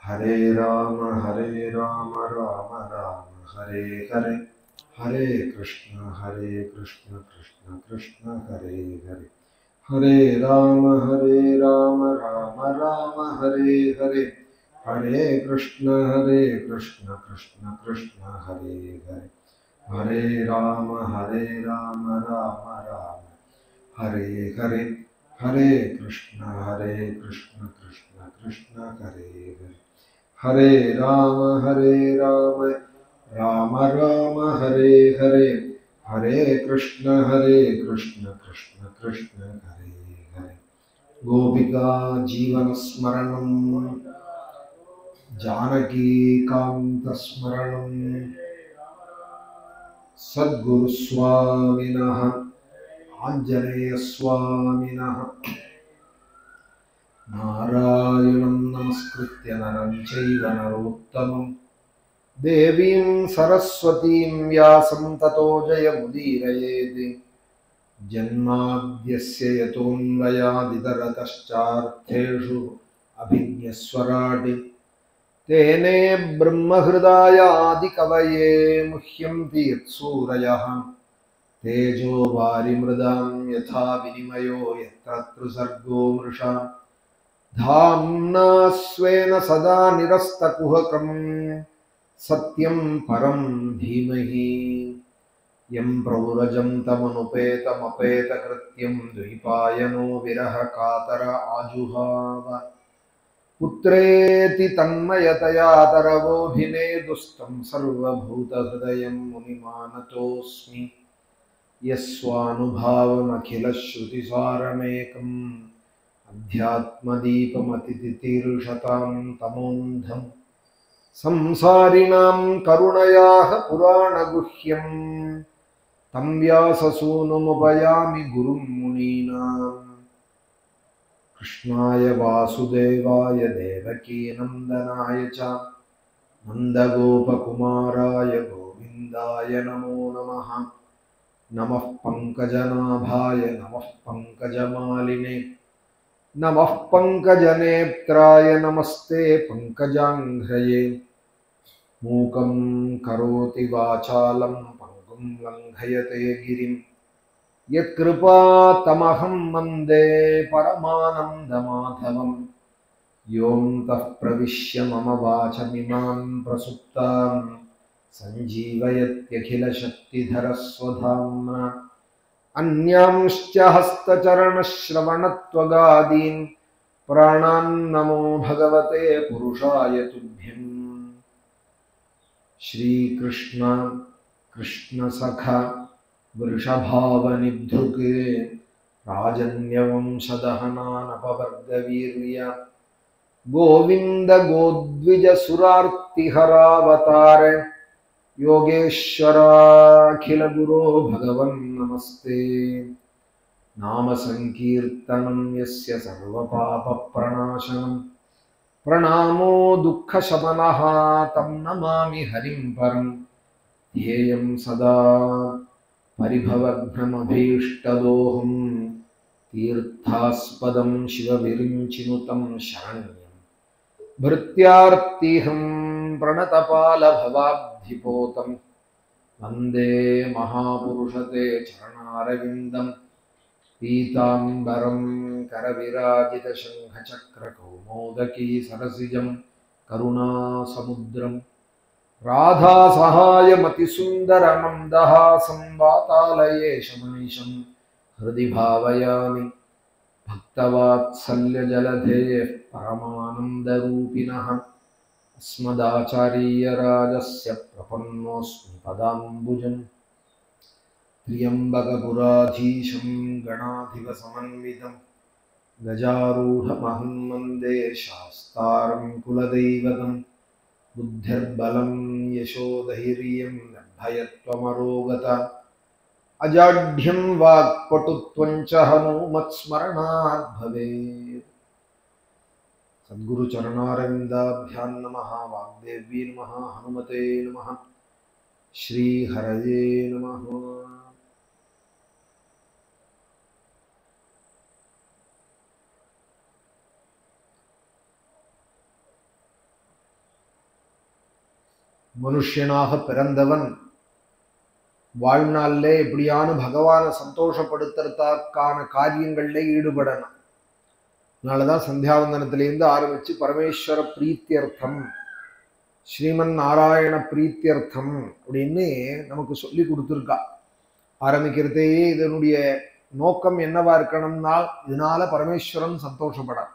हरे राम राम राम हरे हरे, हरे कृष्ण कृष्ण कृष्ण हरे हरे, हरे राम राम राम हरे हरे, हरे कृष्ण कृष्ण कृष्ण हरे हरे, हरे राम राम राम हरे हरे, हरे कृष्ण कृष्ण कृष्ण हरे हरे, हरे राम राम राम हरे हरे, हरे कृष्ण कृष्ण कृष्ण हरे हरे। गोपिका जीवन स्मरणं जानकी कांत स्मरणं सद्गुरु स्वामिनः आंजनेय स्वामिनः। नारायणं नमस्कृत्य नरं चैव नरोत्तमं देवीं सरस्वतीं व्यासं ततो जयमुदीरयेत्। जन्माद्यस्य यतोऽन्वयादितरतश्चार्थेषु अभिज्ञस्वराट् तेने ब्रह्महृदाय आदिकवये मुह्यन्ति यत्सूरयः। तेजो वारिमृदां यथा विनिमयो यत्र त्रिसर्गो मृषा धाम्ना स्वेन सदा निरस्तकुहकं सत्यं परं धीमहि। यं प्रव्रजन्तमनुपेतमपेतकृत्यं द्वैपायनो विरहकातर आजुहाव। पुत्रेति तन्मयतया तरवोऽभिनेदुस्तं सर्वभूतहृदयं मुनिमानतोऽस्मि। यस्वानुभावमखिलश्रुतिसारमेकम् अध्यात्मदीपमतितितीर्षतां तमोन्धं संसारिणां करुणयाः पुराणगुह्यं तं व्याससूनुमुपयामि गुरुं मुनीनाम्। कृष्णाय वासुदेवाय देवकीनन्दनाय च नन्दगोपकुमाराय गोविन्दाय नमो नमः। नमः पंकजनाभाय नमः पंकजमालिने नमः पंकजनेत्राय नमस्ते पंकजाङ्घ्रये। मूकं करोति वाचालं पंगुं लङ्घयते गिरिं यत्कृपातमहं वन्दे परमानन्दमाधवं। योऽन्तः प्रविश्य मम वाचमिमां प्रसुप्तां सञ्जीवयत्यखिलशक्तिधरस्वधाम्ना। अन्यांश्च हस्तचरणश्रवणत्वगादीन् प्राणान्नमो भगवते पुरुषाय तुभ्यम्। श्रीकृष्ण कृष्ण सखा वृषभावनिभृक् राजन्यवंशदहनानपवर्गवीर्य गोविन्द गोद्विजसुरार्तिहरावतार योगेश्वराखिल गुरो भगवन् नमस्ते। नाम संकीर्तनं यस्य सर्वपापप्रणाशनं प्रणामो दुःखशमनः तं नमामि हरिं परं। ध्येयं सदा परिभवघ्नमभीष्टदोहं तीर्थास्पदं शिवविरिञ्चिनुतं शरण्यं भृत्यार्तिहं प्रणतपालभवाब्धिपोतं वन्दे महापुरुषते चरणारविन्दं। पीताम्बरं करविराजितशङ्खचक्रकौमोदकी सरसिजं करुणासमुद्रं राधासहायमतिसुन्दरमन्दहासं वातालयेशमनिशं हृदि भावयामि। भक्तवात्सल्यजलधेः परमानन्दरूपिणः अस्मदाचार्यराजस्य प्रपन्नोऽस्मि पदाम्बुजम्। त्र्यम्बकपुराधीशं गणाधिपसमन्वितं गजारूढमहं वन्दे शास्तारं कुलदैवतं। बुद्धिर्बलं यशोधैर्यं निर्भयत्वमरोगता अजाढ्यं वाक्पटुत्वं च हनूमत्स्मरणात् भवेत्। सद्गुरु चरणारविन्दाभ्यां नमः। वाग्देव्यै नमः। हनुमते नमः। श्री हरये नमः। மனுஷனாக பிறந்தவன் வாழ்நாளிலே எப்படியான பகவானை சந்தோஷப்படுத்துறதுக்கான காரியங்கள்ல ஈடுபடணும். அதனாலதான் சந்தியாவந்தனத்திலேருந்து ஆரம்பிச்சு பரமேஸ்வர பிரீத்தியர்த்தம், ஸ்ரீமன் நாராயண பிரீத்தியர்த்தம் அப்படின்னு நமக்கு சொல்லி கொடுத்துருக்கா. ஆரம்பிக்கிறதே இதனுடைய நோக்கம் என்னவா இருக்கணும்னா, இதனால பரமேஸ்வரன் சந்தோஷப்படான்.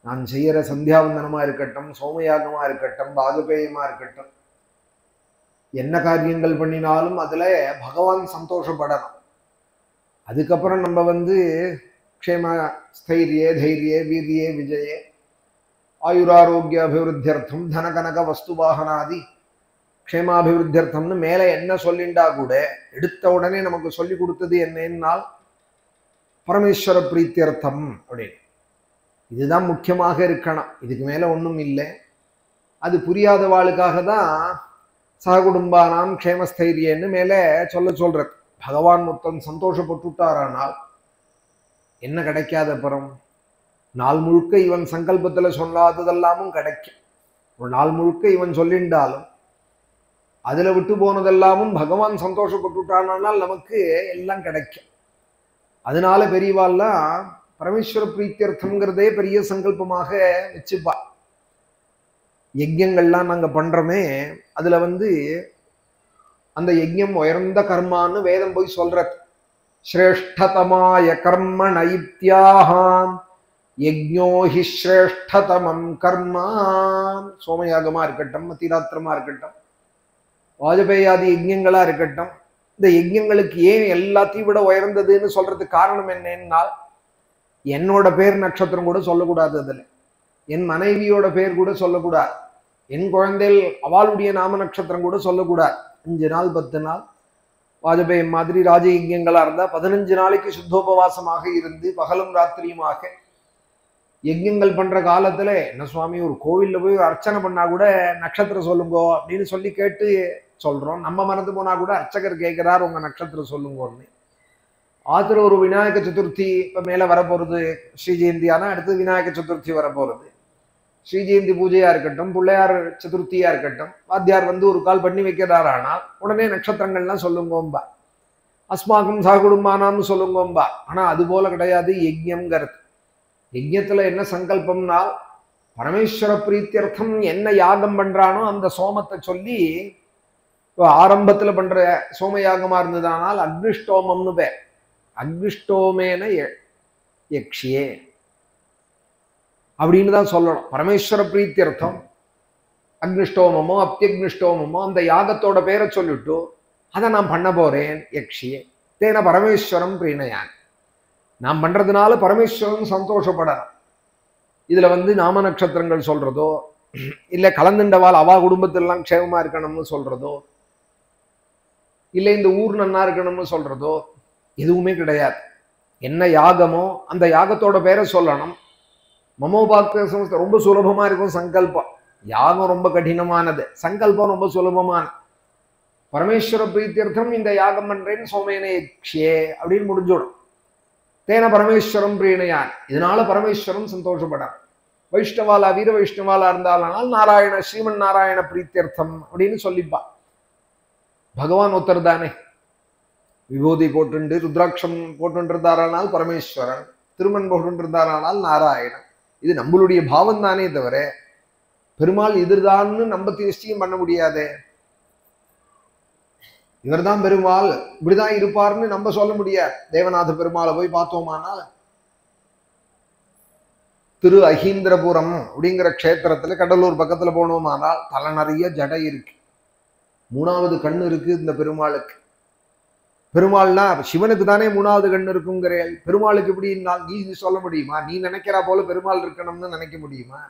நான் செய்யற சந்தியாவந்தனமா இருக்கட்டும், சோமயாகமா இருக்கட்டும், வாஜபேயமா இருக்கட்டும், என்ன காரியங்கள் பண்ணினாலும் அதுல பகவான் சந்தோஷப்படணும். அதுக்கப்புறம் நம்ம க்ஷேம ஸ்தைரிய தைரிய வீரிய விஜய ஆயுராரோக்கிய அபிவிருத்தியர்த்தம் தனகனக வஸ்து வாகனாதி க்ஷேமாபிவிருத்தியர்த்தம்னு மேலே என்ன சொல்லிண்டா கூட எடுத்த உடனே நமக்கு சொல்லி கொடுத்தது என்னன்னால் பரமேஸ்வர பிரீத்தியர்த்தம் அப்படின்னு. இதுதான் முக்கியமாக இருக்கணும், இதுக்கு மேல ஒன்றும் இல்லை. அது புரியாதவாளுக்காக தான் சககுடும்பானாம் க்ஷேமஸ்தைரியன்னு மேலே சொல்றது. பகவான் மொத்தம் சந்தோஷப்பட்டுட்டாரானால் என்ன கிடைக்காத அப்புறம் நாள் முழுக்க இவன் சங்கல்பத்துல சொல்லாததெல்லாமும் கிடைக்கும். ஒரு நாள் முழுக்க இவன் சொல்லிண்டாலும் அதுல விட்டு போனதெல்லாமும் பகவான் சந்தோஷப்பட்டுட்டானால் நமக்கு எல்லாம் கிடைக்கும். அதனால பெரியவாள்லாம் பரமேஸ்வர பிரீத்தியர்த்தம்ங்கிறதே பெரிய சங்கல்பமாக வச்சுப்பா. யஜ்யங்கள்லாம் நாங்க பண்றோமே, அதுல அந்த யஜ்யம் உயர்ந்த கர்மான்னு வேதம் போய் சொல்றது. ஸ்ரேஷ்டதமாய கர்ம நைத்யாஹாம் யஜ்ஞோ ஹி ஸ்ரேஷ்டதமம் கர்மா. சோமயாகமா இருக்கட்டும், மத்திராத்திரமா இருக்கட்டும், வாஜபேயாதி யஜ்யங்களா இருக்கட்டும், இந்த யஜ்யங்களுக்கு ஏன் எல்லாத்தையும் விட உயர்ந்ததுன்னு சொல்றதுக்கு காரணம் என்னன்னா, என்னோட பேர் நட்சத்திரம் கூட சொல்லக்கூடாது, அதுல என் மனைவியோட பேர் கூட சொல்லக்கூடாது, என் குழந்தைகள் அவளுடைய நாம நட்சத்திரம் கூட சொல்லக்கூடாது. 5 நாள் 10 நாள் வாஜபேயம் மாதிரி ராஜயஜ்யங்களா இருந்தா 15 நாளைக்கு சுத்தோபவாசமாக இருந்து பகலும் ராத்திரியுமாக யஜ்யங்கள் பண்ற காலத்துல என்ன சுவாமி, ஒரு கோவில்ல போய் ஒரு அர்ச்சனை பண்ணா கூட நட்சத்திரம் சொல்லுங்கோ அப்படின்னு சொல்லி கேட்டு சொல்றோம். நம்ம மறந்து போனா கூட அர்ச்சகர் கேட்கிறார் உங்க நட்சத்திரம் சொல்லுங்கன்னு. ஆத்துல ஒரு விநாயக சதுர்த்தி இப்ப மேல வரப்போறது, ஸ்ரீ ஜெயந்தியானா அடுத்து விநாயக சதுர்த்தி வரப்போறது. ஸ்ரீ ஜெயந்தி பூஜையா இருக்கட்டும், பிள்ளையார் சதுர்த்தியா இருக்கட்டும், வாத்தியார் ஒரு கால் பண்ணி வைக்கிறாரானால் உடனே நட்சத்திரங்கள்லாம் சொல்லுங்கோம்பா, அஸ்மாக்கும் சககுடும்பானாம்னு சொல்லுங்கோம்பா. ஆனா அது போல கிடையாது யஜ்யம்ங்கிறது. யஜ்யத்துல என்ன சங்கல்பம்னா, பரமேஸ்வர பிரீத்தியர்த்தம் என்ன யாகம் பண்றானோ அந்த சோமத்தை சொல்லி, ஆரம்பத்துல பண்ற சோம யாகமா இருந்ததானால் அக்னிஷ்டோமம்னு பேர். அக்னிஷ்டோமேன யக்ஷியே அப்படின்னு தான் சொல்லணும். பரமேஸ்வர பிரீத்தியர்த்தம் அக்னிஷ்டோமமோ அப்தியக்னிஷ்டோமமோ அந்த யாகத்தோட பேரை சொல்லிட்டு அதை நான் பண்ண போறேன் யக்ஷியே தேன பரமேஸ்வரம் பிரீணயான். நான் பண்றதுனால பரமேஸ்வரன் சந்தோஷப்படணும். இதுல நாம நட்சத்திரங்கள் சொல்றதோ, இல்ல கலந்துண்டவாள் அவா குடும்பத்திலாம் க்ஷேமமா இருக்கணும்னு சொல்றதோ, இல்லை இந்த ஊர் நன்னா இருக்கணும்னு சொல்றதோ எதுவுமே கிடையாது. என்ன யாகமோ அந்த யாகத்தோட பேரை சொல்லணும். மமோபாக்க ரொம்ப சுலபமா இருக்கும் சங்கல்பம். யாகம் ரொம்ப கடினமானது, சங்கல்பம் ரொம்ப சுலபமான. பரமேஸ்வர பிரீத்தியர்த்தம் இந்த யாகம் பண்றேன்னு சோமேன யக்ஷியே அப்படின்னு முடிஞ்சிடும். தேன பரமேஸ்வரம் பிரீணையான், இதனால பரமேஸ்வரன் சந்தோஷப்படான். வைஷ்ணவாலா வீர வைஷ்ணவாலா இருந்தாலும் நாராயண ஸ்ரீமன் நாராயண பிரீத்தியர்த்தம் அப்படின்னு சொல்லிப்பா. பகவான் ஒருத்தர் தானே, விபூதி போட்டு ருத்ராட்சம் போட்டுருந்தாரானால் பரமேஸ்வரன், திருமண் போட்டுருந்தாரானால் நாராயணன். இது நம்மளுடைய பாவம் தானே தவிர பெருமாள் எதிர்தான்னு நம்ம நிச்சயம் பண்ண முடியாதே. இவர் தான் பெருமாள் இப்படிதான் இருப்பார்னு நம்ம சொல்ல முடியாது. தேவநாத பெருமாளை போய் பார்த்தோமானால் திரு அஹீந்திரபுரம் அப்படிங்கிற க்ஷேத்திரத்துல கடலூர் பக்கத்துல போனோமானால் தலை நிறைய ஜடை இருக்கு, 3வது கண்ணு இருக்கு இந்த பெருமாளுக்கு. பெருமாள்னா சிவனுக்கு தானே 3வது கண்ணு இருக்குங்கிறேன், பெருமாளுக்கு எப்படி நீ சொல்ல முடியுமா? நீ நினைக்கிறா போல பெருமாள் இருக்கணும்னு நினைக்க முடியுமா?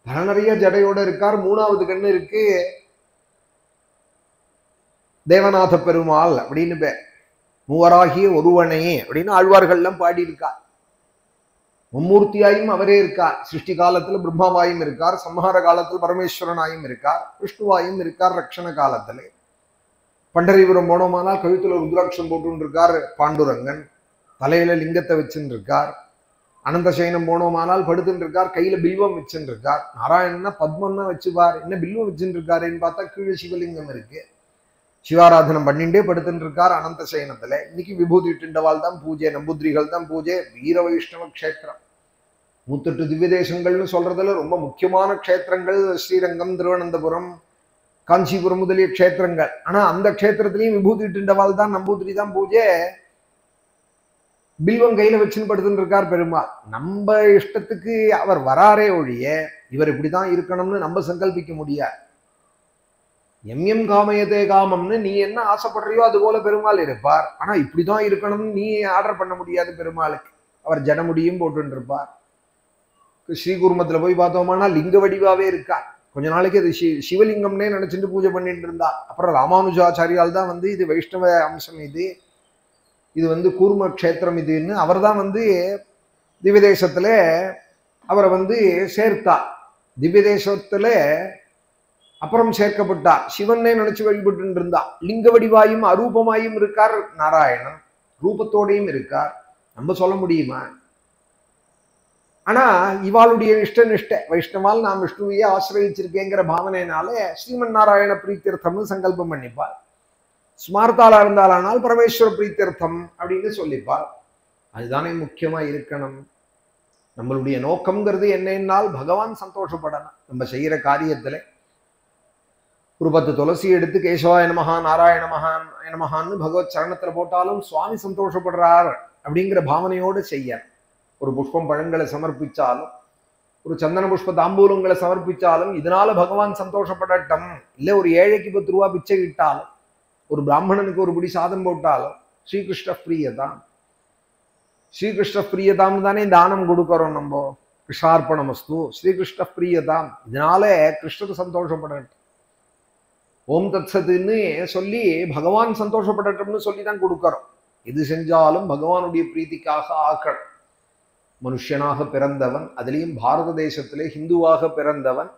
தலை நிறைய ஜடையோட இருக்கார், 3வது கண்ணு இருக்கு. தேவநாத பெருமாள் அப்படின்னு பேர். மூவராகிய ஒருவனே அப்படின்னு ஆழ்வார்கள்லாம் பாடியிருக்கார். மும்மூர்த்தியாயும் அவரே இருக்கார். சிருஷ்டி காலத்துல பிரம்மாவாயும் இருக்கார், சம்ஹார காலத்தில் பரமேஸ்வரனாயும் இருக்கார், விஷ்ணுவாயும் இருக்கார். ரக்ஷண காலத்துல பண்டரிபுரம் போனோமானால் கழுத்துல ருத்ராட்சம் போட்டு இருக்கார் பாண்டுரங்கன், தலையில லிங்கத்தை வச்சுன்னு இருக்கார். அனந்த சயனம் போனோமானால் படுத்துட்டு இருக்கார், கையில பில்வம் வச்சுட்டு இருக்கார். நாராயணன்னா பத்மன்னா வச்சுப்பார், என்ன பில்வம் வச்சுட்டு இருக்காருன்னு பார்த்தா கீழே சிவலிங்கம் இருக்கு. சிவாராதனம் பண்ணிண்டே படுத்துட்டு இருக்கார் அனந்த சயனத்துல. இன்னைக்கு விபூதி டிண்டவால் தான் பூஜை, நம்பூதிரிகள் தான் பூஜை. வீர வைஷ்ணவ க்ஷேத்திரம், 108 திவ்ய தேசங்கள்னு சொல்றதுல ரொம்ப முக்கியமான க்ஷேத்திரங்கள் ஸ்ரீரங்கம், திருவனந்தபுரம், காஞ்சிபுரம் முதலிய க்ஷேத்திரங்கள். ஆனா அந்த க்ஷேத்திரத்திலையும் விபூதி டிண்டவால் தான், நம்பூதிரி தான் பூஜை. பில்வம் கையில வச்சுன்னு படுத்துட்டு இருக்கார் பெருமாள். நம்ம இஷ்டத்துக்கு அவர் வராரே ஒழிய இவர் இப்படிதான் இருக்கணும்னு நம்ம சங்கல்பிக்க முடியாது. எம் காமயதே காமம்னு நீ என்ன ஆசைப்படுறியோ அது போல பெருமாள் இருப்பார். ஆனா இப்படிதான் இருக்கணும்னு நீ ஆர்டர் பண்ண முடியாது பெருமாளுக்கு. அவர் ஜடமுடியும் போட்டு இருப்பார். ஸ்ரீகுருமத்துல போய் பார்த்தோம்னா லிங்க வடிவாவே இருக்கார். கொஞ்ச நாளைக்கு அது சிவலிங்கம்னே நினைச்சிட்டு பூஜை பண்ணிட்டு இருந்தா. அப்புறம் ராமானுஜாச்சாரியால் தான் வந்து இது வைஷ்ணவ அம்சம், இது வந்து கூர்ம க்ஷேத்திரம் இதுன்னு அவர் தான் வந்து திவ்ய தேசத்துல அவரை வந்து சேர்த்தார். திவ்ய தேசத்துல அப்புறம் சேர்க்கப்பட்டார். சிவனே நினைச்சு வழிபட்டு இருந்தா. லிங்க வடிவாயும் அரூபமாயும் இருக்கார் நாராயணன், ரூபத்தோடையும் இருக்கார். நம்ம சொல்ல முடியுமா? ஆனா இவாளுடைய இஷ்ட நிஷ்ட வைஷ்ணவால் நான் விஷ்ணுவையே ஆசிரயிச்சிருக்கேங்கிற பாவனையினால ஸ்ரீமன் நாராயண பிரீத்தீர்த்தம்னு சங்கல்பம் பண்ணிப்பார். ஸ்மார்த்தாலா இருந்தாலானால் பரமேஸ்வர பிரீத்தீர்த்தம் அப்படின்னு சொல்லிப்பார். அதுதானே முக்கியமா இருக்கணும். நம்மளுடைய நோக்கம்ங்கிறது என்னென்னால் பகவான் சந்தோஷப்படணும். நம்ம செய்யற காரியத்துல ஒரு 10 துளசி எடுத்து கேசவாய நமஹா நாராயண நமஹான்னு பகவத் சரணத்துல போட்டாலும் சுவாமி சந்தோஷப்படுறார் அப்படிங்கிற பாவனையோடு செய்ய. ஒரு புஷ்பம் பழங்களை சமர்ப்பிச்சாலும், ஒரு சந்தன புஷ்ப தாம்பூலங்களை சமர்ப்பிச்சாலும் இதனால பகவான் சந்தோஷப்படட்டும். இல்லை ஒரு ஏழைக்கு 10 ரூபா பிச்சை இட்டாலும், ஒரு பிராமணனுக்கு ஒரு பிடி சாதம் போட்டாலும் ஸ்ரீகிருஷ்ண பிரியதாம். ஸ்ரீகிருஷ்ண பிரியதாம்னு தானே தானம் கொடுக்கறோம் நம்ம. கிருஷ்ணார்ப்பணமஸ்து ஸ்ரீகிருஷ்ண பிரியதாம். இதனால கிருஷ்ணர் சந்தோஷப்படட்டும், ஓம் தத்சத்துன்னு சொல்லி பகவான் சந்தோஷப்படட்டும்னு சொல்லி தான் கொடுக்கறோம். எது செஞ்சாலும் பகவானுடைய பிரீத்திக்காக ஆக்கணும். மனுஷனாக பிறந்தவன், அதுலேயும் பாரத தேசத்திலே ஹிந்துவாக பிறந்தவன்,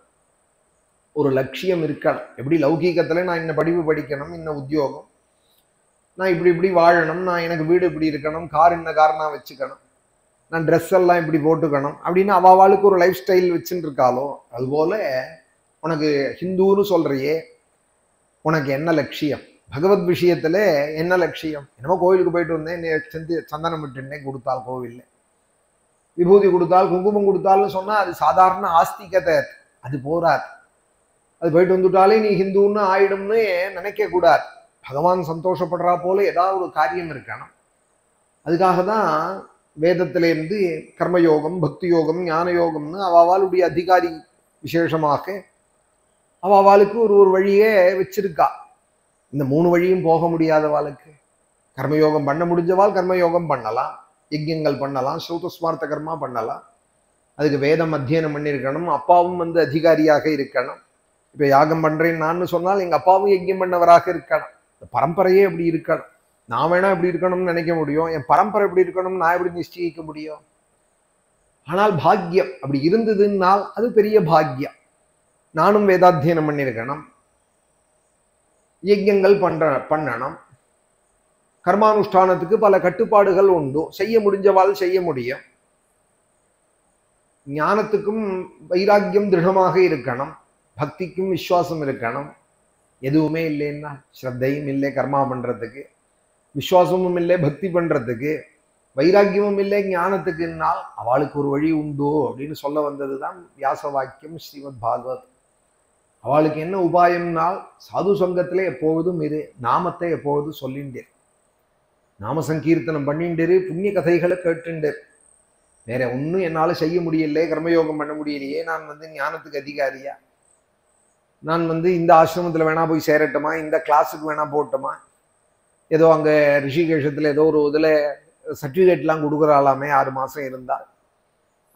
ஒரு லட்சியம் இருக்கணும். எப்படி லௌகீகத்துல நான் இன்ன படிப்பு படிக்கணும், இன்ன உத்தியோகம், நான் இப்படி வாழணும், நான் எனக்கு வீடு இப்படி இருக்கணும், கார் இன்ன கார் நான் வச்சுக்கணும், நான் ட்ரெஸ் எல்லாம் இப்படி போட்டுக்கணும் அப்படின்னு அவளுக்கு ஒரு லைஃப் ஸ்டைல் வச்சுட்டு இருக்காளோ, அதுபோல உனக்கு ஹிந்துன்னு சொல்றியே, உனக்கு என்ன லட்சியம்? பகவத் விஷயத்துல என்ன லட்சியம்? என்னமோ கோவிலுக்கு போயிட்டு வந்தேன், சந்தனம் விட்டுன்னே கொடுத்தால் கோவில்ல, விபூதி கொடுத்தால் குங்குமம் கொடுத்தால்னு சொன்னா அது சாதாரண ஆஸ்திகத்தை, அது போராது. அது போயிட்டு வந்துட்டாலே நீ ஹிந்துன்னு ஆயிடும்னு நினைக்க கூடாது. பகவான் சந்தோஷப்படுறா போல ஏதாவது ஒரு காரியம் இருக்கணும். அதுக்காக தான் வேதத்திலேருந்து கர்மயோகம், பக்தி யோகம், ஞான யோகம்னு அவளுடைய அதிகாரி விசேஷமாக அவளுக்கு ஒரு வழியே வச்சிருக்கா. இந்த 3 வழியும் போக முடியாதவாளுக்கு கர்மயோகம் பண்ண முடிஞ்சவாள் கர்மயோகம் பண்ணலாம், யஜ்யங்கள் பண்ணலாம், ஸ்ரௌதஸ்மார்த்த கர்மா பண்ணலாம். அதுக்கு வேதம் அத்தியனம் பண்ணியிருக்கணும், அப்பாவும் வந்து அதிகாரியாக இருக்கணும். இப்போ யாகம் பண்றேன்னு நான் சொன்னால் எங்க அப்பாவும் யஜ்யம் பண்ணவராக இருக்கணும். இந்த பரம்பரையே அப்படி இருக்கணும். நான் வேணா இப்படி இருக்கணும்னு நினைக்க முடியும், என் பரம்பரை எப்படி இருக்கணும்னு நான் எப்படி நிச்சயிக்க முடியும்? ஆனால் பாக்கியம் அப்படி இருந்ததுன்னால் அது பெரிய பாக்கியம். நானும் வேதாத்தியனம் பண்ணியிருக்கணும், யஜ்யங்கள் பண்ணணும், கர்மானுஷ்டானத்துக்கு பல கட்டுப்பாடுகள் உண்டு, செய்ய முடிஞ்சவாள் செய்ய முடியும். ஞானத்துக்கும் வைராக்கியம் திருடமாக இருக்கணும், பக்திக்கும் விசுவாசம் இருக்கணும். எதுவுமே இல்லைன்னா ஸ்ரத்தையும் இல்லை கர்மா பண்றதுக்கு, விசுவாசமும் இல்லை பக்தி பண்றதுக்கு, வைராக்கியமும் இல்லை ஞானத்துக்குன்னால் அவளுக்கு ஒரு வழி உண்டோ அப்படின்னு சொல்ல வந்தது தான் வியாச வாக்கியம் ஸ்ரீமத் பாகவத். அவளுக்கு என்ன உபாயம்னால் சாது சங்கத்திலே எப்பொழுதும் இரு, நாமத்தை எப்பொழுதும் சொல்லிண்டேன், நாம சங்கீர்த்தனம் பண்ணிண்டேரு, புண்ணிய கதைகளை கேட்டுண்டேன். வேற ஒன்றும் என்னால் செய்ய முடியலையே, கர்மயோகம் பண்ண முடியலையே, நான் வந்து ஞானத்துக்கு அதிகாரியா, நான் வந்து இந்த ஆசிரமத்தில் வேணா போய் சேரட்டுமா, இந்த கிளாஸுக்கு வேணா போட்டோமா, ஏதோ அங்கே ரிஷிகேஷத்தில் ஏதோ ஒரு இதில் சர்டிஃபிகேட்லாம் கொடுக்குறாளாமே 6 மாதம் இருந்தால்,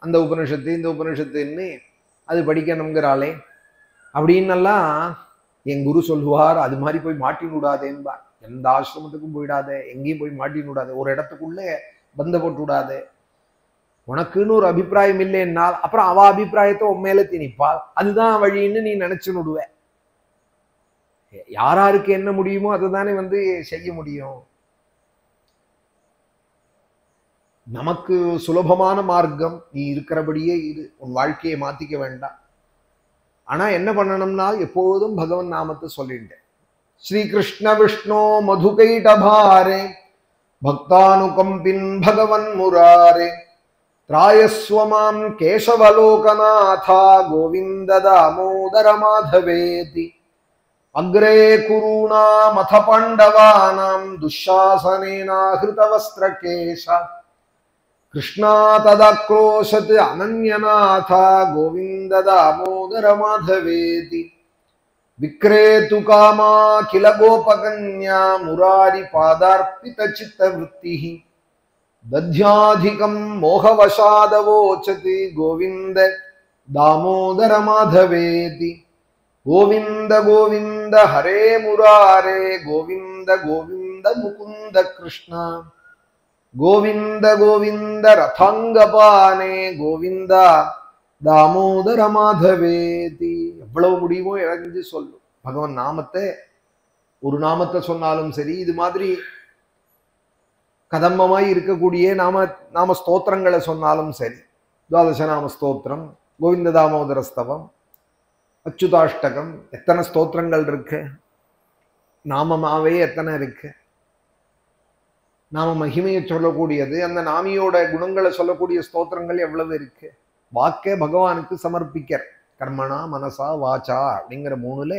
அந்த உபனிஷத்து இந்த உபனிஷத்துன்னு அது படிக்கணுங்கிறாளே அப்படின்னெல்லாம் என் குரு சொல்லுவார். அது மாதிரி போய் மாட்டின்னு விடாதேன்பார். எந்த ஆசிரமத்துக்கும் போயிடாத, எங்கேயும் போய் மாட்டின்னு விடாது, ஒரு இடத்துக்குள்ளே பந்த போட்டு விடாது. உனக்குன்னு ஒரு அபிப்பிராயம் இல்லைன்னால் அப்புறம் அவ அபிப்பிராயத்தை உன் மேல திணிப்பாள், அதுதான் வழின்னு நீ நினைச்சு விடுவ. யாராருக்கு என்ன முடியுமோ அதை தானே வந்து செய்ய முடியும். நமக்கு சுலபமான மார்க்கம், நீ இருக்கிறபடியே இரு, உன் வாழ்க்கையை மாத்திக்க வேண்டாம். ஆனா என்ன பண்ணணும்னா எப்பொழுதும் பகவன் நாமத்தை சொல்லிட்டேன். ஸ்ரீகிருஷ்ண விஷ்ணோ மதுகைடபாரே பக்தானுகம்பின் பகவன் முராரே திராயஸ்வமாம் கேசவலோகநாதா கோவிந்த தாமோதர மாதவேதி அக்ரே குருணாமத பாண்டவானாம் துஷாசனேனாஹிருதவஸ்திரகேஷ கிருஷ்ணா ததாக்ரோஷத் அனன்யநாதா கோவிந்த தாமோதர மாதவேதி விக்ரேது காமா கில கோபகன்யா முராரி பாதார்ப்பித சித்த விருத்திஹி தத்யாதிகம் மோகவசாதவோச்சதி கோவிந்த தாமோதர மாதவேதி கோவிந்த கோவிந்த ஹரே முராரே கோவிந்த கோவிந்த முகுந்த கிருஷ்ணா கோவிந்த கோவிந்த ரதாங்கபானே கோவிந்தா தாமோதர மாதவேதி. எவ்வளவு முடியுமோ இறங்கி சொல்லும் பகவான் நாமத்தை. ஒரு நாமத்தை சொன்னாலும் சரி, இது மாதிரி கதம்பமாய் இருக்கக்கூடிய நாம ஸ்தோத்திரங்களை சொன்னாலும் சரி, துவாதச நாம ஸ்தோத்திரம், கோவிந்த தாமோதர ஸ்தவம், அச்சுதாஷ்டகம், எத்தனை ஸ்தோத்திரங்கள் இருக்கு, நாமமாவே எத்தனை இருக்கு. நாம மகிமையை சொல்லக்கூடியது, அந்த நாமியோட குணங்களை சொல்லக்கூடிய ஸ்தோத்திரங்கள் எவ்வளவு இருக்கு. வாக்கே பகவானுக்கு சமர்ப்பிக்கிற கர்மணா மனசா வாச்சா அப்படிங்கிற 3ல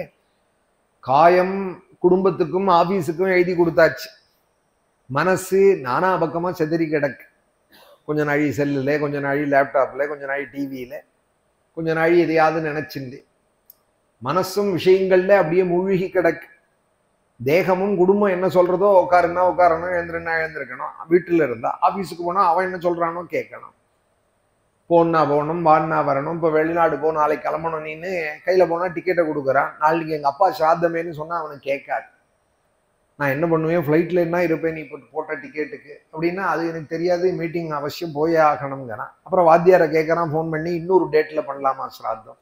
காயம் குடும்பத்துக்கும் ஆபீஸுக்கும் எழுதி கொடுத்தாச்சு. மனசு நானா பக்கமா செதறி கிடக்கு. கொஞ்ச நாழி செல்லுல, கொஞ்ச நாழி லேப்டாப்ல, கொஞ்ச நாழி டிவியில, கொஞ்ச நாழி எதையாவது நினைச்சுண்டு மனசும் விஷயங்கள்ல அப்படியே மூழ்கி கிடக்கு. தேகமும் குடும்பம் என்ன சொல்றதோ உட்காருன்னா உட்காரணும், எழுந்திருந்தா எழுந்திருக்கணும். வீட்டுல இருந்தா ஆபீஸுக்கு போனா அவன் என்ன சொல்றானோ கேட்கணும். போனா போகணும், வான்னா வரணும். இப்போ வெளிநாடு போ, நாளைக்கு கிளம்பணும், நீன்னு கையில போனா டிக்கெட்டை கொடுக்குறான். நாளைக்கு எங்க அப்பா சாதமேன்னு சொன்னா அவனுக்கு கேட்காது. நான் என்ன பண்ணுவேன், ஃப்ளைட்ல என்ன இருப்பேன் நீ இப்போ போட்ட டிக்கெட்டுக்கு அப்படின்னா, அது எனக்கு தெரியாது, மீட்டிங் அவசியம் போயே ஆகணுங்கிறான். அப்புறம் வாத்தியாரை கேட்கறான் ஃபோன் பண்ணி, இன்னொரு டேட்ல பண்ணலாமா ஸ்ராத்தம்,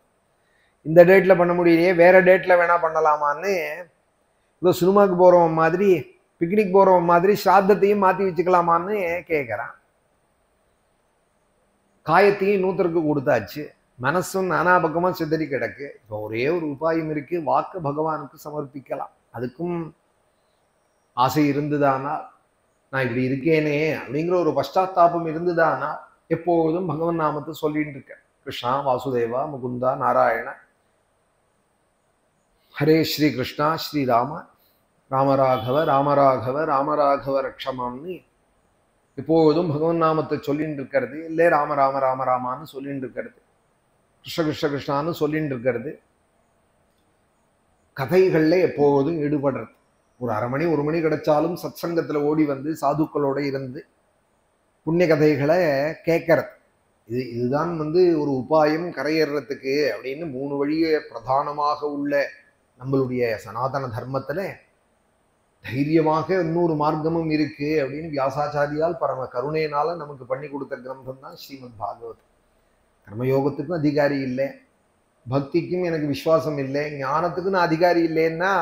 இந்த டேட்ல பண்ண முடியலையே, வேற டேட்ல வேணா பண்ணலாமான்னு. இதோ சினிமாவுக்கு போறவன் மாதிரி, பிக்னிக் போறவன் மாதிரி ஸ்ராத்தத்தையும் மாத்தி வச்சுக்கலாமான்னு கேட்கறான். காயத்தையும் இன்னொருத்தருக்கு கொடுத்தாச்சு. மனசும் நானா பக்கமா சிதறி கிடக்கு. இப்போ ஒரே ஒரு உபாயம் இருக்கு, வாக்கு பகவானுக்கு சமர்ப்பிக்கலாம். அதுக்கும் ஆசை இருந்துதானா, நான் இப்படி இருக்கேனே அப்படிங்கிற ஒரு பஷ்டாத்தாபம் இருந்துதானா, எப்போதும் பகவன் நாமத்தை சொல்லிட்டு இருக்கேன். கிருஷ்ணா வாசுதேவா முகுந்தா நாராயண ஹரே ஸ்ரீ கிருஷ்ணா ஸ்ரீராம ராமராகவ ராமராகவ ராமராகவ ரக்ஷமான்னு எப்போதும் பகவன் நாமத்தை சொல்லிட்டு இருக்கிறது. இல்லை ராம ராம ராம ராமான்னு சொல்லிட்டு இருக்கிறது, கிருஷ்ண கிருஷ்ண கிருஷ்ணான்னு சொல்லிட்டு இருக்கிறது. கதைகள்ல எப்போதும் ஈடுபடுறது. ஒரு அரை மணி 1 மணி கிடைச்சாலும் சத் சங்கத்துல ஓடி வந்து சாதுக்களோட இருந்து புண்ணிய கதைகளை கேட்கறது. இதுதான் ஒரு உபாயம் கரையேறதுக்கு அப்படின்னு 3 வழியே பிரதானமாக உள்ள நம்மளுடைய சனாதன தர்மத்துல தைரியமாக இன்னொரு மார்க்கமும் இருக்கு அப்படின்னு வியாசாச்சாரியால் பரம கருணையினால நமக்கு பண்ணி கொடுத்த கிரந்தம் தான் ஸ்ரீமத் பாகவத். கர்மயோகத்துக்கும் அதிகாரி இல்லை, பக்திக்கும் எனக்கு விசுவாசம் இல்லை, ஞானத்துக்கும் நான் அதிகாரி இல்லைன்னா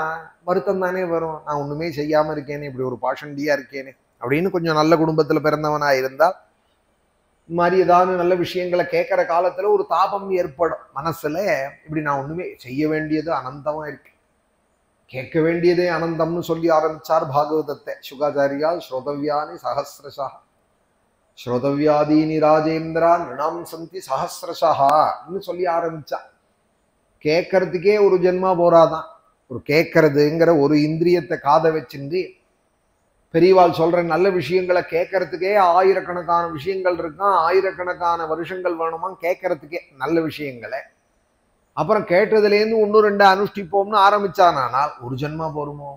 வருத்தம் தானே வரும். நான் ஒண்ணுமே செய்யாம இருக்கேனே, இப்படி ஒரு பாஷண்டியா இருக்கேனே அப்படின்னு கொஞ்சம் நல்ல குடும்பத்துல பிறந்தவனா இருந்தால் இந்த மாதிரி ஏதாவது நல்ல விஷயங்களை கேட்கிற காலத்துல ஒரு தாபம் ஏற்படும் மனசுல. இப்படி நான் ஒண்ணுமே செய்ய வேண்டியது அனந்தமா இருக்கு, கேட்க வேண்டியதே அனந்தம்னு சொல்லி ஆரம்பிச்சார் பாகவதத்தை சுகாச்சாரியால். ஸ்ரோதவ்யானி சஹசிரஷா ஸ்ரோதவ்யாதீனி ராஜேந்திரா நிருணாம் சந்தி சஹசிரஷான்னு சொல்லி ஆரம்பிச்சா. கேட்கறதுக்கே ஒரு ஜென்மா போறாதான். ஒரு கேட்கறதுங்கிற ஒரு இந்திரியத்தை காதை வச்சுட்டு பெரியவாள் சொல்ற நல்ல விஷயங்களை கேட்கறதுக்கே ஆயிரக்கணக்கான விஷயங்கள் இருக்கான், ஆயிரக்கணக்கான வருஷங்கள் வேணுமா கேட்கறதுக்கே நல்ல விஷயங்களை. அப்புறம் கேட்டதுலேருந்து 1-2 அனுஷ்டிப்போம்னு ஆரம்பிச்சானால் ஒரு ஜென்மா போருமோ.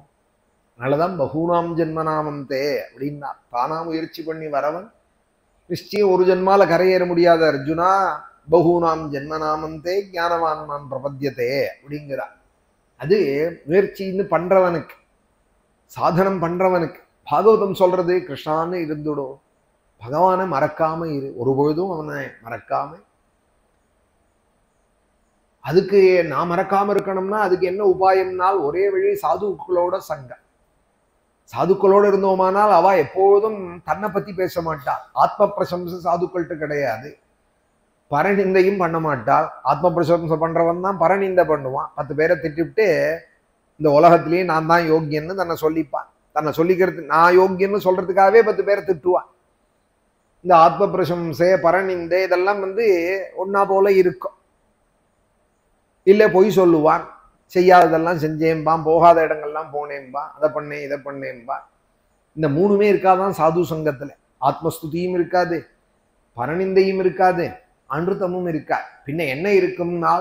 அதனாலதான் பகூனாம் ஜென்மநாமந்தே அப்படின்னா, தானா முயற்சி பண்ணி வரவன் நிச்சயம் ஒரு ஜென்மால கரையேற முடியாத அர்ஜுனா, பகூனாம் ஜென்மநாமந்தே ஞானவான் நான் பிரபத்தியத்தே அப்படிங்கிறார். அது முயற்சின்னு பண்றவனுக்கு, சாதனம் பண்றவனுக்கு. பாகவதம் சொல்றது கிருஷ்ணான்னு இருந்துடும், பகவானை மறக்காம இரு, ஒரு பொழுதும் அவனை மறக்காம. அதுக்கு நான் மறக்காம இருக்கணும்னா அதுக்கு என்ன உபாயம்னால் ஒரே வழி சாதுக்களோட சங்கம். சாதுக்களோடு இருந்தோமானால் அவ எப்போதும் தன்னை பத்தி பேச மாட்டாள். ஆத்ம பிரசம்சை சாதுக்கள்கிட்ட கிடையாது. பரநிந்தையும் பண்ண மாட்டாள். ஆத்ம பிரசம்சை பண்றவன் தான் பரநிந்தை பண்ணுவான். 10 பேரை திட்டிவிட்டு இந்த உலகத்திலேயே நான் தான் யோக்கியன்னு தன்னை சொல்லிப்பான். தன்னை சொல்லிக்கிறது நான் யோக்கியன்னு சொல்றதுக்காகவே 10 பேரை திட்டுவான். இந்த ஆத்ம பிரசம்சை பரநிந்தை இதெல்லாம் ஒன்னா போல இருக்கும். இல்லை பொய் சொல்லுவான், செய்யாததெல்லாம் செஞ்சேன்பான், போகாத இடங்கள்லாம் போனேன்பா, அதை பண்ணேன் இதை பண்ணேன்பா. இந்த 3மே இருக்காதான் சாது சங்கத்துல. ஆத்மஸ்துதியும் இருக்காது, பரநிந்தையும் இருக்காது, அனுத்தமும் இருக்கா. பின்ன என்ன இருக்கும்னா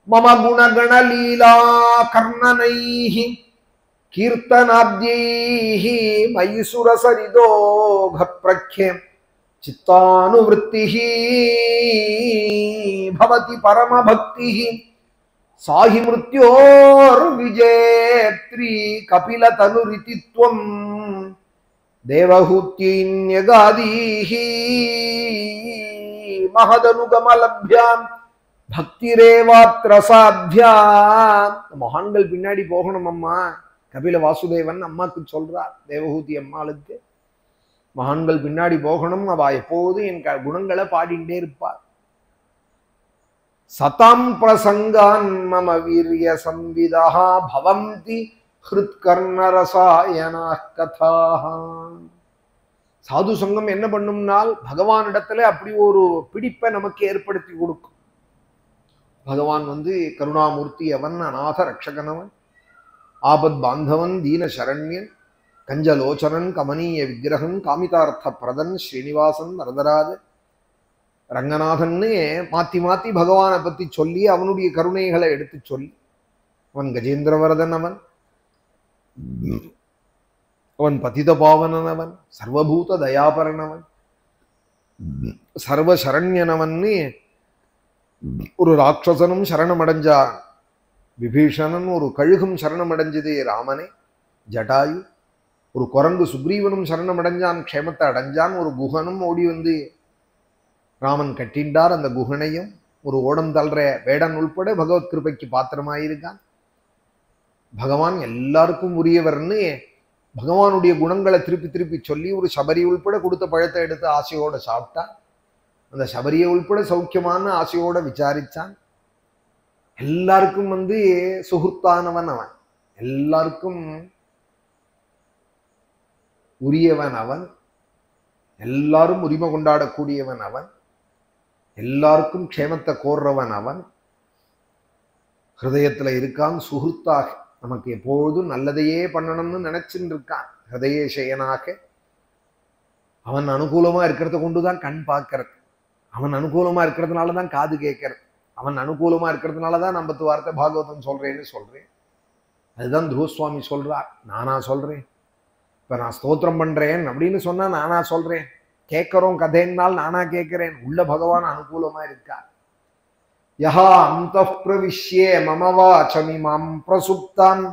மம குணகண லீலா கர்ணனைஹி கீர்த்தனாப்தியைஹி மைசுரசரிதோக பிரக்யம் சித்தானுவృத்திஹி பவதி பரமபக்திஹி சாஹி மிருத்யோர் விஜேத்ரி கபில தனுரிதித்வம் தேவஹூத்யன்யகாதீஹி மகதனுகமலப்யாம் பக்திரேவாத்ர சாத்யாம். மகான்கள் பின்னாடி போகணும் அம்மா. கபில வாசுதேவன் அம்மாக்கு சொல்றார், தேவஹூதி அம்மாளுக்கு மகான்கள் பின்னாடி போகணும். அவ எப்போதும் என் குணங்களை பாடிண்டே இருப்பார். சதாம் பிரசங்கான் மம வீரிய சம்விதா பவந்தி ஹிருத்கர்ணரசாயனா கதாஹ. சாது சங்கம் என்ன பண்ணும்னால் பகவானிடத்துல அப்படி ஒரு பிடிப்பை நமக்கு ஏற்படுத்தி கொடுக்கும். பகவான் கருணாமூர்த்தி அவன், அநாத ரக்ஷகனவன், ஆபத் பாந்தவன், தீன சரண்யன், கஞ்சலோச்சனன், கமனீய விக்கிரகன், காமிதார்த்த பிரதன், ஸ்ரீனிவாசன், வரதராஜ ரங்கநாதன்னு மாத்தி மாத்தி பகவானை பத்தி சொல்லி அவனுடைய கருணைகளை எடுத்து சொல்லி, அவன் கஜேந்திரவரதன், அவன் பதித பாவனன், அவன் சர்வபூத தயாபரணவன், சர்வ சரண்யனவன்னு ஒரு ராட்சசனும் சரணம் அடைஞ்சான். விபீஷணன் ஒரு கழுகும் சரணம் அடைஞ்சது ராமனே. ஜட்டாயு ஒரு குரங்கு சுக்ரீவனும் சரணம் அடைஞ்சான், க்ஷேமத்தை அடைஞ்சான். ஒரு குகனும் ஓடி ராமன் கட்டின்றார். அந்த குகனையும் ஒரு ஓடம் தள்ளுற வேடன் உள்பட பகவத் கிருபைக்கு பாத்திரமாயிருக்கான். பகவான் எல்லாருக்கும் உரியவர்னு பகவானுடைய குணங்களை திருப்பி திருப்பி சொல்லி ஒரு சபரி உள்பட கொடுத்த பழத்தை எடுத்து ஆசையோட சாப்பிட்டான். அந்த சபரியை உள்பட சௌக்கியமான ஆசையோட விசாரிச்சான். எல்லாருக்கும் சுகுர்த்தானவன் அவன், எல்லாருக்கும் உரியவன் அவன், எல்லாரும் உரிமை கொண்டாடக்கூடியவன் அவன், எல்லாருக்கும் க்ஷேமத்தை கோர்றவன் அவன். ஹிருதயத்துல இருக்கான் சுகுர்த்தாக, நமக்கு எப்போதும் நல்லதையே பண்ணணும்னு நினைச்சுட்டு இருக்கான். ஹிருதயேஷயனாக அவன் அனுகூலமா இருக்கிறத கொண்டுதான் கண் பார்க்கறது, அவன் அனுகூலமா இருக்கிறதுனாலதான் காது கேட்கறது, அவன் அனுகூலமா இருக்கிறதுனாலதான் 50 வார்த்தை பாகவதம் சொல்றேன்னு சொல்றேன். அதுதான் துருவசுவாமி சொல்றார். நானா சொல்றேன், இப்ப நான் ஸ்தோத்திரம் பண்றேன் அப்படின்னு சொன்னா நானா சொல்றேன், கேட்கிறோம் கதையினால் நானா கேட்கிறேன். உள்ள பகவான் அனுகூலமா இருக்கார். யஹா அந்தః பிரவிஷ்யே மம வாசமிமாம் பிரசுப்தாம்.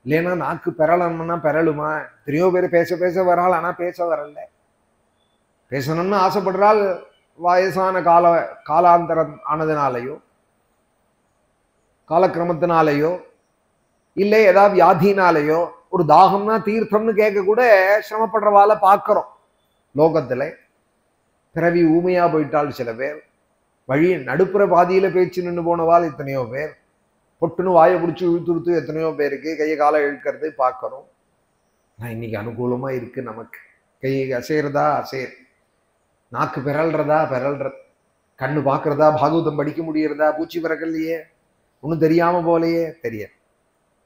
இல்லைன்னா நாக்கு பெறலன்னா பெறலுமா? எத்தனையோ பேர் பேச பேச வராள், ஆனா பேச வரல. பேசணும்னு ஆசைப்படுறாள், வயசான காலாந்தரம் ஆனதுனாலையோ காலக்கிரமத்தினாலேயோ இல்லை ஏதாவது வியாதினாலேயோ ஒரு தாகம்னா தீர்த்தம்னு கேட்க கூட சிரமப்படுறவால பார்க்கிறோம் லோகத்துல. பிறவி ஊமையா போயிட்டால் சில பேர், வழி நடுப்புற பாதியில பேச்சு நின்று போனவால் எத்தனையோ பேர், பொட்டுன்னு வாயை பிடிச்சி இழுத்துடுத்து எத்தனையோ பேருக்கு கையை காலை இழுக்கிறது பார்க்கிறோம். ஆனால் இன்னைக்கு அனுகூலமா இருக்கு நமக்கு. கை அசைறதா அசைர், நாக்கு பெறல்றதா பெறல்றது, கண்ணு பார்க்கறதா, பாகவதம் படிக்க முடியறதா, பூச்சி பிறக்கலையே, ஒன்றும் தெரியாம போலையே தெரியாது.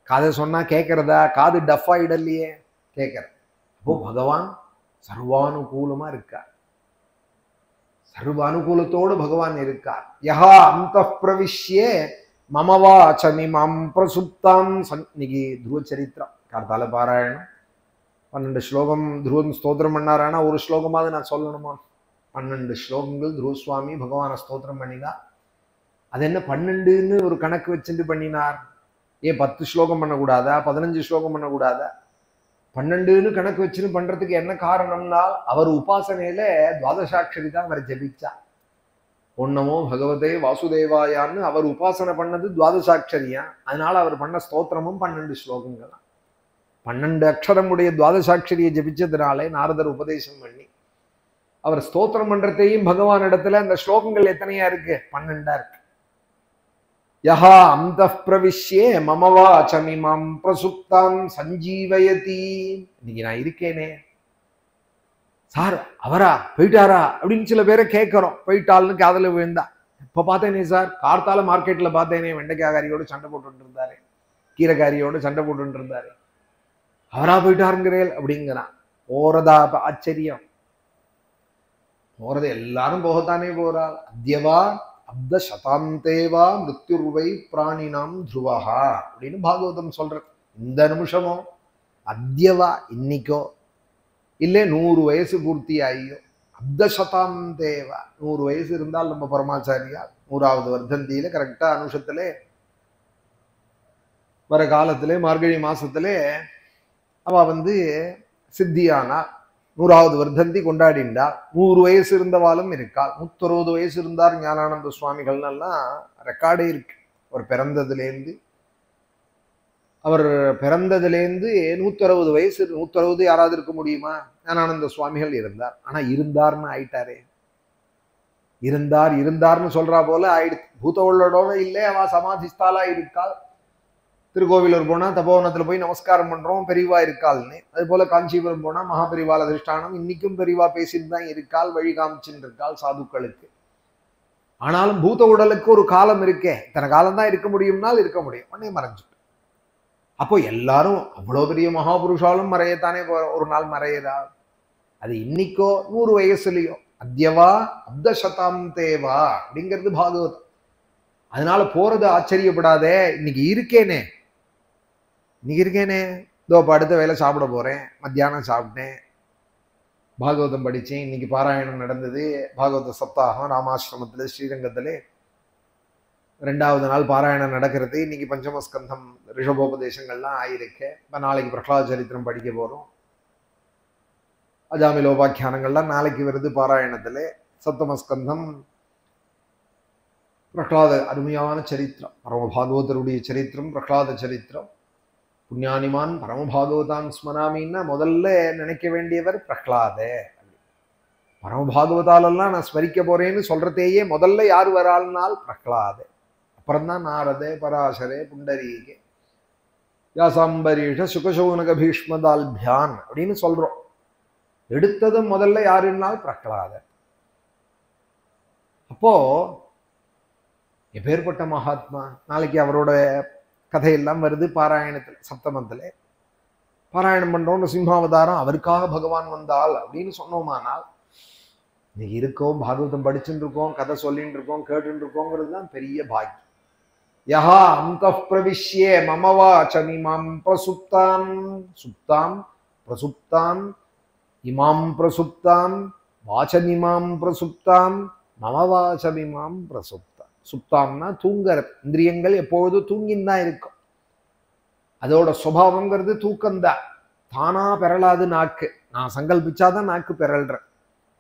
காதை சொன்னா கேட்கறதா, காது டஃப் ஆயிடலையே கேட்கற. அப்போ பகவான் சர்வானுகூலமா இருக்கார், சர்வ அனுகூலத்தோடு பகவான் இருக்கார். யஹா அந்தః பிரவிஷ்யே மம வாசமிமாம் பிரசுப்தாம். இன்னைக்கு துருவ சரித்திரம் கார்த்தால பாராயணம் 12 ஸ்லோகம் துருவன் ஸ்தோத்திரம் பண்ணாரானா ஒரு ஸ்லோகமாவது நான் சொல்லணுமா? 12 ஸ்லோகங்கள் துருவசுவாமி பகவானை ஸ்தோத்திரம் பண்ணினார். அது என்ன 12ன்னு ஒரு கணக்கு வச்சுட்டு பண்ணினார்? ஏன் 10 ஸ்லோகம் பண்ணக்கூடாதா, 15 ஸ்லோகம் பண்ணக்கூடாதா? 12ன்னு கணக்கு வச்சுன்னு பண்றதுக்கு என்ன காரணம்னா, அவர் உபாசனையில துவாதசாட்சரி தான் அவர் ஜபிச்சா. ஒன்னமோ பகவதே வாசுதேவாயான்னு அவர் உபாசனை பண்ணது துவாதசாட்சரியா. அதனால அவர் பண்ண ஸ்தோத்திரமும் 12 ஸ்லோகங்கள். 12 அக்ஷரமுடைய துவாதசாட்சரியை ஜபிச்சதுனாலே நாரதர் உபதேசம் பண்ணி அவர் ஸ்தோத்திரம் பண்றதையும் பகவான் இடத்துல அந்த ஸ்லோகங்கள் எத்தனையா இருக்கு? 12 இருக்கு. யஹா அந்தః பிரவிஷ்யே மம வாசமிமாம் பிரசுப்தாம் சஞ்சீவயதி. இன்னைக்கு நான் இருக்கேனே சார், அவரா போயிட்டாரா அப்படின்னு சில பேரை கேட்கிறோம். போயிட்டாள்னு காதல விழுந்தா. இப்ப பார்த்தேனே சார், கார்த்தால மார்க்கெட்ல பார்த்தேனே, வெண்டைக்காரியோட சண்டை போட்டு இருந்தாரு, கீரைக்காரியோட சண்டை போட்டு இருந்தாரு, அவரா போயிட்டாருங்கிறேன் அப்படிங்கிறான். போறதா ஆச்சரியம்? போறது எல்லாரும் போகத்தானே போறாள். அத்யவா அப்த சதாந்தேவா மிருத்யுர்வை பிராணினாம் துருவஹா அப்படின்னு பாகவதம் சொல்றது. இந்த நிமிஷமோ, அத்யவா இன்னைக்கோ, இல்லை 100 வயசு பூர்த்தி ஆகியோ, அப்த சதாந்தேவா 100 வயசு இருந்தால் நம்ம பரமாச்சாரியா 100வது வர்த்தந்தியில கரெக்டா அனுஷத்திலே வர காலத்திலே மார்கழி மாசத்திலே அவ சித்தியானா 100வது வர்த்தந்தி கொண்டாடிண்டா. 100 வயசு இருந்தவாலும் இருக்காள். 160 வயசு இருந்தார் ஞானானந்த சுவாமிகள்லாம் ரெக்கார்டே இருக்கு. அவர் பிறந்ததுலேருந்து 160 வயசு, 160 யாராவது இருக்க முடியுமா? ஞானானந்த சுவாமிகள் இருந்தார். ஆனா இருந்தார்னு ஆயிட்டாரே. இருந்தார்னு சொல்றா போல ஆயிடுச்சு. பூத்தவளோட இல்லை, அவ சமாதிஸ்தாலா இருக்காள். திருக்கோவிலூர் போனா தபோவனத்துல போய் நமஸ்காரம் பண்றோம், பெரியவா இருக்காள்னு. அது போல காஞ்சிபுரம் போனா மகாபெரிவால அதிஷ்டானம், இன்னைக்கும் பெரியவா பேசிட்டு தான் இருக்காள், வழி காமிச்சுட்டு இருக்காள் சாதுக்களுக்கு. ஆனாலும் பூத உடலுக்கு ஒரு காலம் இருக்கே, இத்தனை காலம் தான் இருக்க முடியும்னால் இருக்க முடியும், உடனே மறைஞ்சு. அப்போ எல்லாரும் அவ்வளவு பெரிய மகாபுருஷாலும் மறையத்தானே ஒரு நாள் மறையதா? அது இன்னைக்கோ 100 வயசுலயோ. அத்யவா அப்த சதாந்தேவா அப்படிங்கிறது பாகவதம். அதனால போறது ஆச்சரியப்படாதே. இன்னைக்கு இருக்கேனே, இதோ அடுத்த வேலை சாப்பிட போறேன், மத்தியானம் சாப்பிட்டேன், பாகவதம் படிச்சேன், இன்னைக்கு பாராயணம் நடந்தது, பாகவத சப்தாகம் ராமாசிரமத்துல ஸ்ரீரங்கத்திலே 2வது நாள் பாராயணம் நடக்கிறது. இன்னைக்கு பஞ்சமஸ்கந்தம் ரிஷபோபதேசங்கள்லாம் ஆயிருக்கு. இப்போ நாளைக்கு பிரகலாத சரித்திரம் படிக்க போறோம். அஜாமிலோபாக்கியானங்கள்லாம் நாளைக்கு வருது பாராயணத்துல. சப்தமஸ்கந்தம் பிரகலாத அருமையான சரித்திரம், பரமபாகவதருடைய சரித்திரம், பிரகலாத சரித்திரம். புண்ணியானிமான் பரமபாகவதான் ஸ்மராமின்னா முதல்ல நினைக்க வேண்டியவர் பிரகலாத. பரமபாகவதாலெல்லாம் நான் ஸ்மரிக்க போறேன்னு சொல்றதேயே முதல்ல யார் வராள்னால் பிரகலாத. அப்புறம்தான் நாரதே, பராசரே, புண்டரீகே, யாசாம்பரீஷ சுகசௌனக பீஷ்மதால்பியான் அப்படின்னு சொல்றோம். எடுத்ததும் முதல்ல யாருன்னால் பிரகலாதர். அப்போ எப்பேற்பட்ட மகாத்மா! நாளைக்கு அவரோட கதையெல்லாம் வருது பாராயணத்துல, சப்தமத்துல பாராயணம் பண்றோம். சிம்ஹாவதாரம், அவருக்காக பகவான் வந்தால் அப்படின்னு சொன்னோமானால், இன்னைக்கு இருக்கோம், பாகவதம் படிச்சுட்டு இருக்கோம், கதை சொல்லிட்டு இருக்கோம், கேட்டுட்டு இருக்கோங்கிறது தான் பெரிய பாக்கியம். யஹா அந்தః பிரவிஷ்யே மம வாசமிமாம் பிரசுப்தாம் சுப்தாம் பிரசுப்தாம் இமாம் பிரசுப்தாம் வாசமிமாம் பிரசுப்தாம் மம வாசமிமாம் பிரசுப்தாம். சுப்தாம்னா தூங்குற இந்திரியங்கள் எப்பொழுதும் தூங்கின்னு தான் இருக்கும். அதோட சுபாவங்கிறது தூக்கம்தான். தானா பெறலாது நாக்கு. நான் சங்கல்பிச்சாதான் நாக்கு பெறல்ற.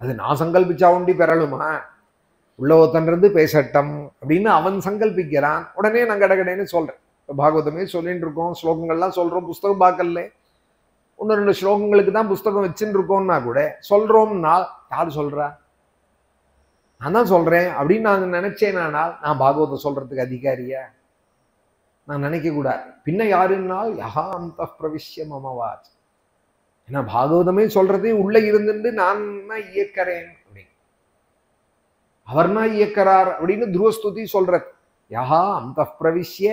அது நான் சங்கல்பிச்சா உண்டி பெறலுமா? உள்ள ஒருத்தன்றது பேசட்டம் அப்படின்னு அவன் சங்கல்பிக்கிறான். உடனே நான் கடகடன்னு சொல்றேன். இப்போ பாகவதமே சொல்லிட்டு இருக்கோம், ஸ்லோகங்கள்லாம் சொல்றோம், புஸ்தகம் பார்க்கல, 1-2 ஸ்லோகங்களுக்கு தான் புஸ்தகம் வச்சுட்டு இருக்கோம்னா கூட சொல்றோம்னா யாரு சொல்றா? நான் தான் சொல்றேன் அப்படின்னு நான் நினைச்சேனானால் நான் பாகவதம் சொல்றதுக்கு அதிகாரியா? நான் நினைக்க கூடாது. பின்ன யாருன்னால் யஹா அந்தః பிரவிஷ்ய மம வாச். ஏன்னா பாகவதமே சொல்றதையும் உள்ள இருந்துட்டு நான் இயக்கிறேன் அப்படின்னு, அவர்னா இயக்கிறார் அப்படின்னு துருவஸ்துதி சொல்றது. யஹா அந்தః பிரவிஷ்ய,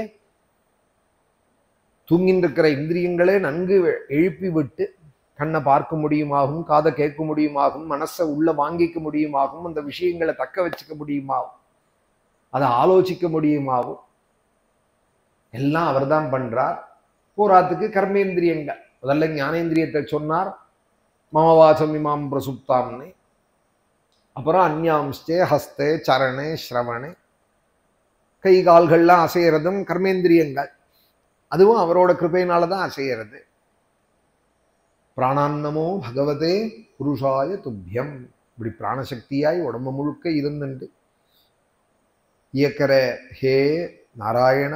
தூங்கின்னு இருக்கிற இந்திரியங்களே நன்கு எழுப்பி விட்டு கண்ணை பார்க்க முடியுமாகும், காதை கேட்க முடியுமாகும், மனசை உள்ள வாங்கிக்க முடியுமாகும், அந்த விஷயங்களை தக்க வச்சுக்க முடியுமாகும், அதை ஆலோசிக்க முடியுமாகும், எல்லாம் அவர் தான் பண்றார். போராத்துக்கு கர்மேந்திரியங்கள், முதல்ல ஞானேந்திரியத்தை சொன்னார், மமவாசம் இமாம் பிரசுப்தாம்னு. அப்புறம் அந்யாம்ஸ்டே ஹஸ்தே சரணே ஸ்ரவணே, கை கால்கள்லாம் அசைகிறதும் கர்மேந்திரியங்கள், அதுவும் அவரோட கிருபையினாலதான் அசைகிறது. பிராணான்னமோ பகவதே புருஷாய துப்பியம், இப்படி பிராணசக்தியாய் உடம்பு முழுக்க இருந்துண்டு இயக்கிற ஹே நாராயண,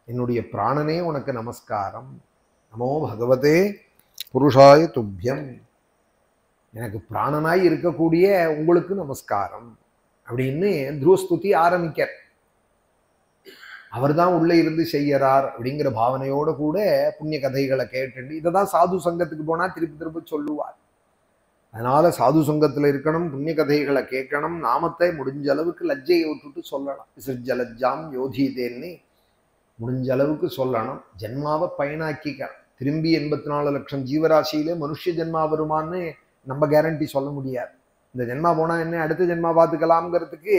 என்னுடைய பிராணனே உனக்கு நமஸ்காரம். நமோ பகவதே புருஷாய துப்பியம். எனக்கு பிராணனாய் இருக்கக்கூடிய உங்களுக்கு நமஸ்காரம் அப்படின்னு துருவஸ்துதி ஆரம்பிக்க. அவர் தான் உள்ளே இருந்து செய்யறார் அப்படிங்கிற பாவனையோட கூட புண்ணிய கதைகளை கேட்டு இதை தான் சாது சங்கத்துக்கு போனா திருப்பி திருப்பி சொல்லுவார். அதனால சாது சங்கத்துல இருக்கணும், புண்ணிய கதைகளை கேட்கணும், நாமத்தை முடிஞ்ச அளவுக்கு லஜ்ஜையை விட்டுட்டு சொல்லலாம். விசர்ஜ லஜ்ஜாம் யோதிதேன்னு முடிஞ்ச அளவுக்கு சொல்லணும். ஜென்மாவை பயனாக்கிக்க. திரும்பி 84 லட்சம் ஜீவராசியிலே மனுஷ ஜென்மா வருமானு நம்ம கேரண்டி சொல்ல முடியாது. இந்த ஜென்மா போனா என்ன, அடுத்த ஜென்மா பார்த்துக்கலாம்ங்கிறதுக்கு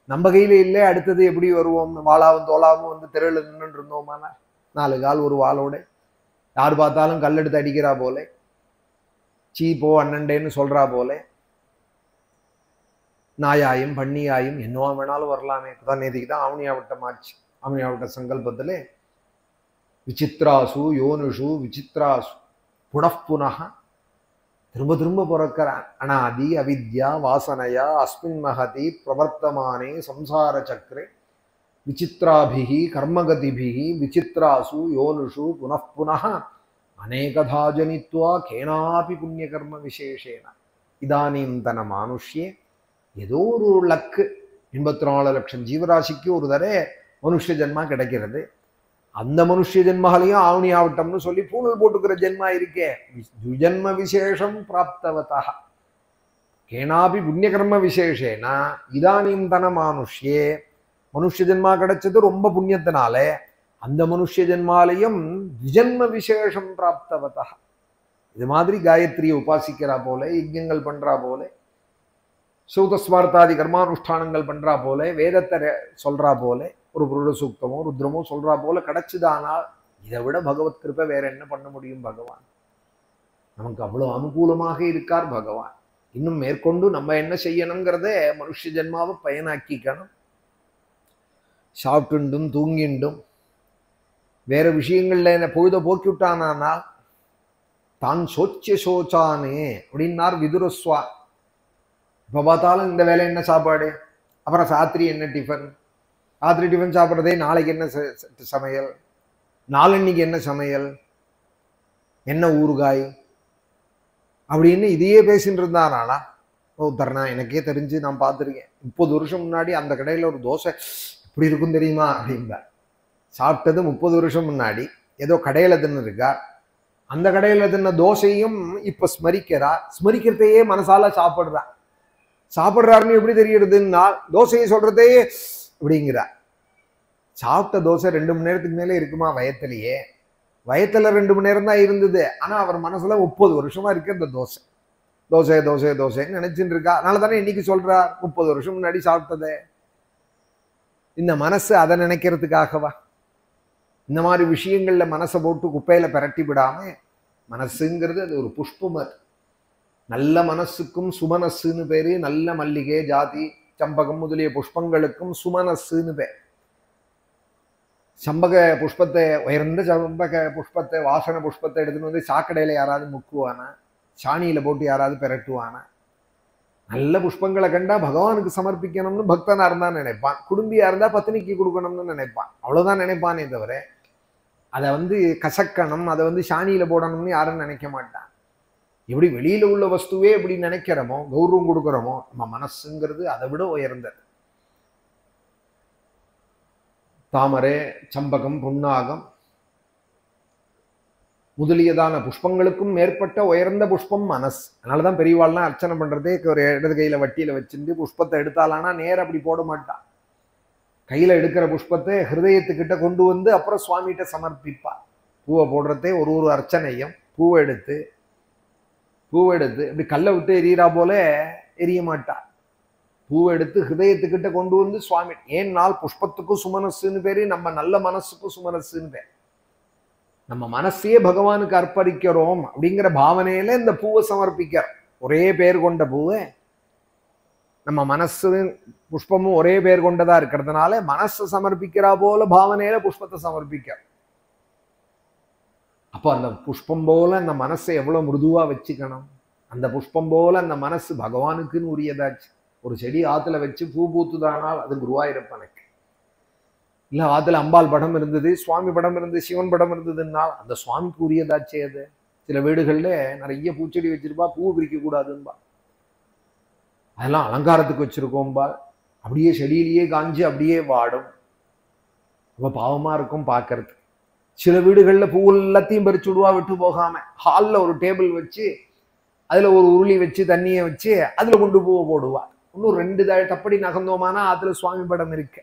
நம்ம கையில இல்லை. அடுத்தது எப்படி வருவோம், வாளாவும் தோளாவும் வந்து தெருவில் நின்று இருந்தோமானா 4 கால் ஒரு வாளோட யார் பார்த்தாலும் கல்லெடுத்து அடிக்கிறா போல, சீ போ அண்ணண்டேன்னு சொல்றா போல, நாயாயும் பண்ணியாயும் என்னவா வேணாலும் வரலாமே. இப்பதான் நேதிக்கு தான் ஆவணியாவட்டம் ஆச்சு. ஆவணியாவட்ட சங்கல்பத்துல விசித்ராசு யோனுஷு விசித்ராசு புனఃப்புனः திரும்ப திரும்ப பிறக்கிறான். அனாதி அவித்யா வாசனையா அஸ்மின் மகதி பிரவர்த்தமானே சம்சார சக்கரே விசித்ராபிஹி கர்மகதிபிஹி விசித்ராசு யோனுஷு புனఃப்புனः அநேகதா ஜனித்வா கேனாபி புண்ணியகர்ம விசேஷேன இதானீந்தன மானுஷ்யே. ஏதோ ஒரு லக்கு 84 லட்சம் ஜீவராசிக்கு ஒரு தடவை மனுஷ ஜென்மா கிடைக்கிறது. அந்த மனுஷ ஜென்மாலையும் ஆவணி ஆவட்டம்னு சொல்லி பூணல் போட்டுக்கிற ஜென்மா இருக்கே, துஜன்ம விசேஷம் பிராப்தவதா கேனாபி புண்ணியகர்ம விசேஷேனா இதானீந்தன மானுஷ்யே. மனுஷ ஜென்மா கிடைச்சது ரொம்ப புண்ணியத்தினால அந்த மனுஷ ஜென்மாலையும் துஜன்ம விசேஷம் பிராப்தவதா. இது மாதிரி காயத்ரியை உபாசிக்கிறா போல, யஜ்ஞங்கள் பண்றா போல, சௌதஸ்மார்த்தாதி கர்மானுஷ்டானங்கள் பண்றா போல, வேதத்தை சொல்றா போல, ஒரு புருட சூக்தமோ ருத்ரமோ சொல்றா போல கிடைச்சுதானால் இதை விட பகவத் கிருபை வேற என்ன பண்ண முடியும்? பகவான் நமக்கு அவ்வளவு அனுகூலமாக இருக்கார் பகவான். இன்னும் மேற்கொண்டு நம்ம என்ன செய்யணுங்கிறத மனுஷ ஜென்மாவை பயனாக்கிக்கணும். சாப்பிட்டுண்டும் தூங்கிண்டும் வேற விஷயங்கள்ல என்ன பொழுத போக்கி விட்டானா தான் சோச்சிய சோச்சானே அப்படின்னார் விதுரஸ்வா. இப்ப பார்த்தாலும் இந்த வேலை என்ன சாப்பாடு, அப்புறம் ராத்திரி என்ன டிஃபன், ராத்திரி டிஃபன் சாப்பிட்றதே நாளைக்கு என்ன சமையல், நாளன்னைக்கு என்ன சமையல், என்ன ஊறுகாய் அப்படின்னு இதையே பேசிட்டு இருந்தானா. தரணா எனக்கே தெரிஞ்சு நான் பார்த்துருக்கேன். 30 வருஷம் முன்னாடி அந்த கடையில் ஒரு தோசை இப்படி இருக்கும் தெரியுமா அப்படின்பா. சாப்பிட்டது 30 வருஷம் முன்னாடி ஏதோ கடையில் தின்னு இருக்கா. அந்த கடையில் தின்ன தோசையும் இப்ப ஸ்மரிக்கிறா. ஸ்மரிக்கிறதையே மனசால சாப்பிட்றா. சாப்பிட்றாருன்னு எப்படி தெரியுறதுன்னா தோசையை சொல்றதே அப்படிங்கிறா. சாப்பிட்ட தோசை 2 மணி நேரத்துக்கு மேலே இருக்குமா வயத்திலேயே? வயத்துல 2 மணி நேரம் தான் இருந்தது. ஆனா அவர் மனசுல 30 வருஷமா இருக்கு அந்த தோசை. தோசை தோசை தோசைன்னு நினைச்சுட்டு இருக்கா. அதனால தானே இன்னைக்கு சொல்றா 30 வருஷம் முன்னாடி சாப்பிட்டதே. இந்த மனசு அதை நினைக்கிறதுக்காகவா? இந்த மாதிரி விஷயங்கள்ல மனசை போட்டு குப்பையில பிரட்டி விடாம, மனசுங்கிறது அது ஒரு புஷ்பம். அது நல்ல மனசுக்கும் சுமனஸ்ஸுன்னு பேரு. நல்ல மல்லிகை ஜாதி சம்பகம் முதலிய புஷ்பங்களுக்கும் சுமனஸ்ஸுன்னு பேர். சம்பக புஷ்பத்தை, உயர்ந்த சம்பக புஷ்பத்தை, வாசன புஷ்பத்தை எடுத்துன்னு வந்து சாக்கடையில யாராவது முக்குவானா, சாணியில போட்டு யாராவது பிரட்டுவானா? நல்ல புஷ்பங்களை கண்டா பகவானுக்கு சமர்ப்பிக்கணும்னு பக்தனா இருந்தா நினைப்பான். குடும்பியா இருந்தா பத்தினிக்கு கொடுக்கணும்னு நினைப்பான். அவ்வளவுதான் நினைப்பானே தவிர அதை வந்து கசக்கணும், அதை வந்து சாணியில போடணும்னு யாரும் நினைக்க மாட்டான். எப்படி வெளியில உள்ள வஸ்துவே எப்படி நினைக்கிறோமோ, கௌரவம் கொடுக்குறோமோ, நம்ம மனசுங்கிறது அதை விட உயர்ந்தது. தாமரை, சம்பகம், புன்னாகம் முதலியதான புஷ்பங்களுக்கும் மேற்பட்ட உயர்ந்த புஷ்பம் மனசு. அதனாலதான் பெரியவாள்லாம் அர்ச்சனை பண்றதே ஒரு இடது கையில வட்டியில வச்சுட்டு புஷ்பத்தை எடுத்தாலானா நேர அப்படி போட மாட்டான். கையில எடுக்கிற புஷ்பத்தை ஹிருதயத்துக்கிட்ட கொண்டு வந்து அப்புறம் சுவாமிகிட்ட சமர்ப்பிப்பா. பூவை போடுறதே ஒரு அர்ச்சனையும் பூவை எடுத்து இப்படி கல்லை விட்டு எரியறா போல எரிய மாட்டா. பூவை எடுத்து ஹிருதயத்துக்கிட்ட கொண்டு வந்து சுவாமி. ஏன்னால் புஷ்பத்துக்கும் சுமனஸ்ஸுன்னு பேரு, நம்ம நல்ல மனசுக்கும் சுமனஸ்ஸுன்னு பேர். நம்ம மனசையே பகவானுக்கு அர்ப்பணிக்கிறோம் அப்படிங்கிற பாவனையில இந்த பூவை சமர்ப்பிக்கிறோம். ஒரே பேர் கொண்ட பூவை நம்ம மனசு புஷ்பமும் ஒரே பேர் கொண்டதா இருக்கிறதுனால மனசை சமர்ப்பிக்கிறா போல பாவனையில புஷ்பத்தை சமர்ப்பிக்க. அப்போ அந்த புஷ்பம் போல அந்த மனசை எவ்வளவு மிருதுவா வச்சுக்கணும். அந்த புஷ்பம் போல அந்த மனசு பகவானுக்குன்னு உரியதாச்சு. ஒரு செடி ஆத்துல வச்சு பூ பூத்துதானால் அது குருவாயிருப்பனுக்கு. இல்ல ஆத்துல அம்பாள் படம் இருந்தது, சுவாமி படம் இருந்தது, சிவன் படம் இருந்ததுன்னா அந்த சுவாமிக்கு உரியதாச்சே அது. சில வீடுகள்ல நிறைய பூச்செடி வச்சிருப்பா, பூ பிரிக்க கூடாதுன்பா, அதெல்லாம் அலங்காரத்துக்கு வச்சிருக்கோம்பா, அப்படியே செடியிலேயே காஞ்சி அப்படியே வாடும், ரொம்ப பாவமா இருக்கும் பார்க்கறது. சில வீடுகள்ல பூ எல்லாத்தையும் பறிச்சு விடுவா விட்டு போகாம, ஹால்ல ஒரு டேபிள் வச்சு அதுல ஒரு உருளி வச்சு தண்ணியை வச்சு அதுல கொண்டு பூவை போடுவா. இன்னும் 2 தப்படி நகர்ந்தோமானா அதுல சுவாமி படம் இருக்கு.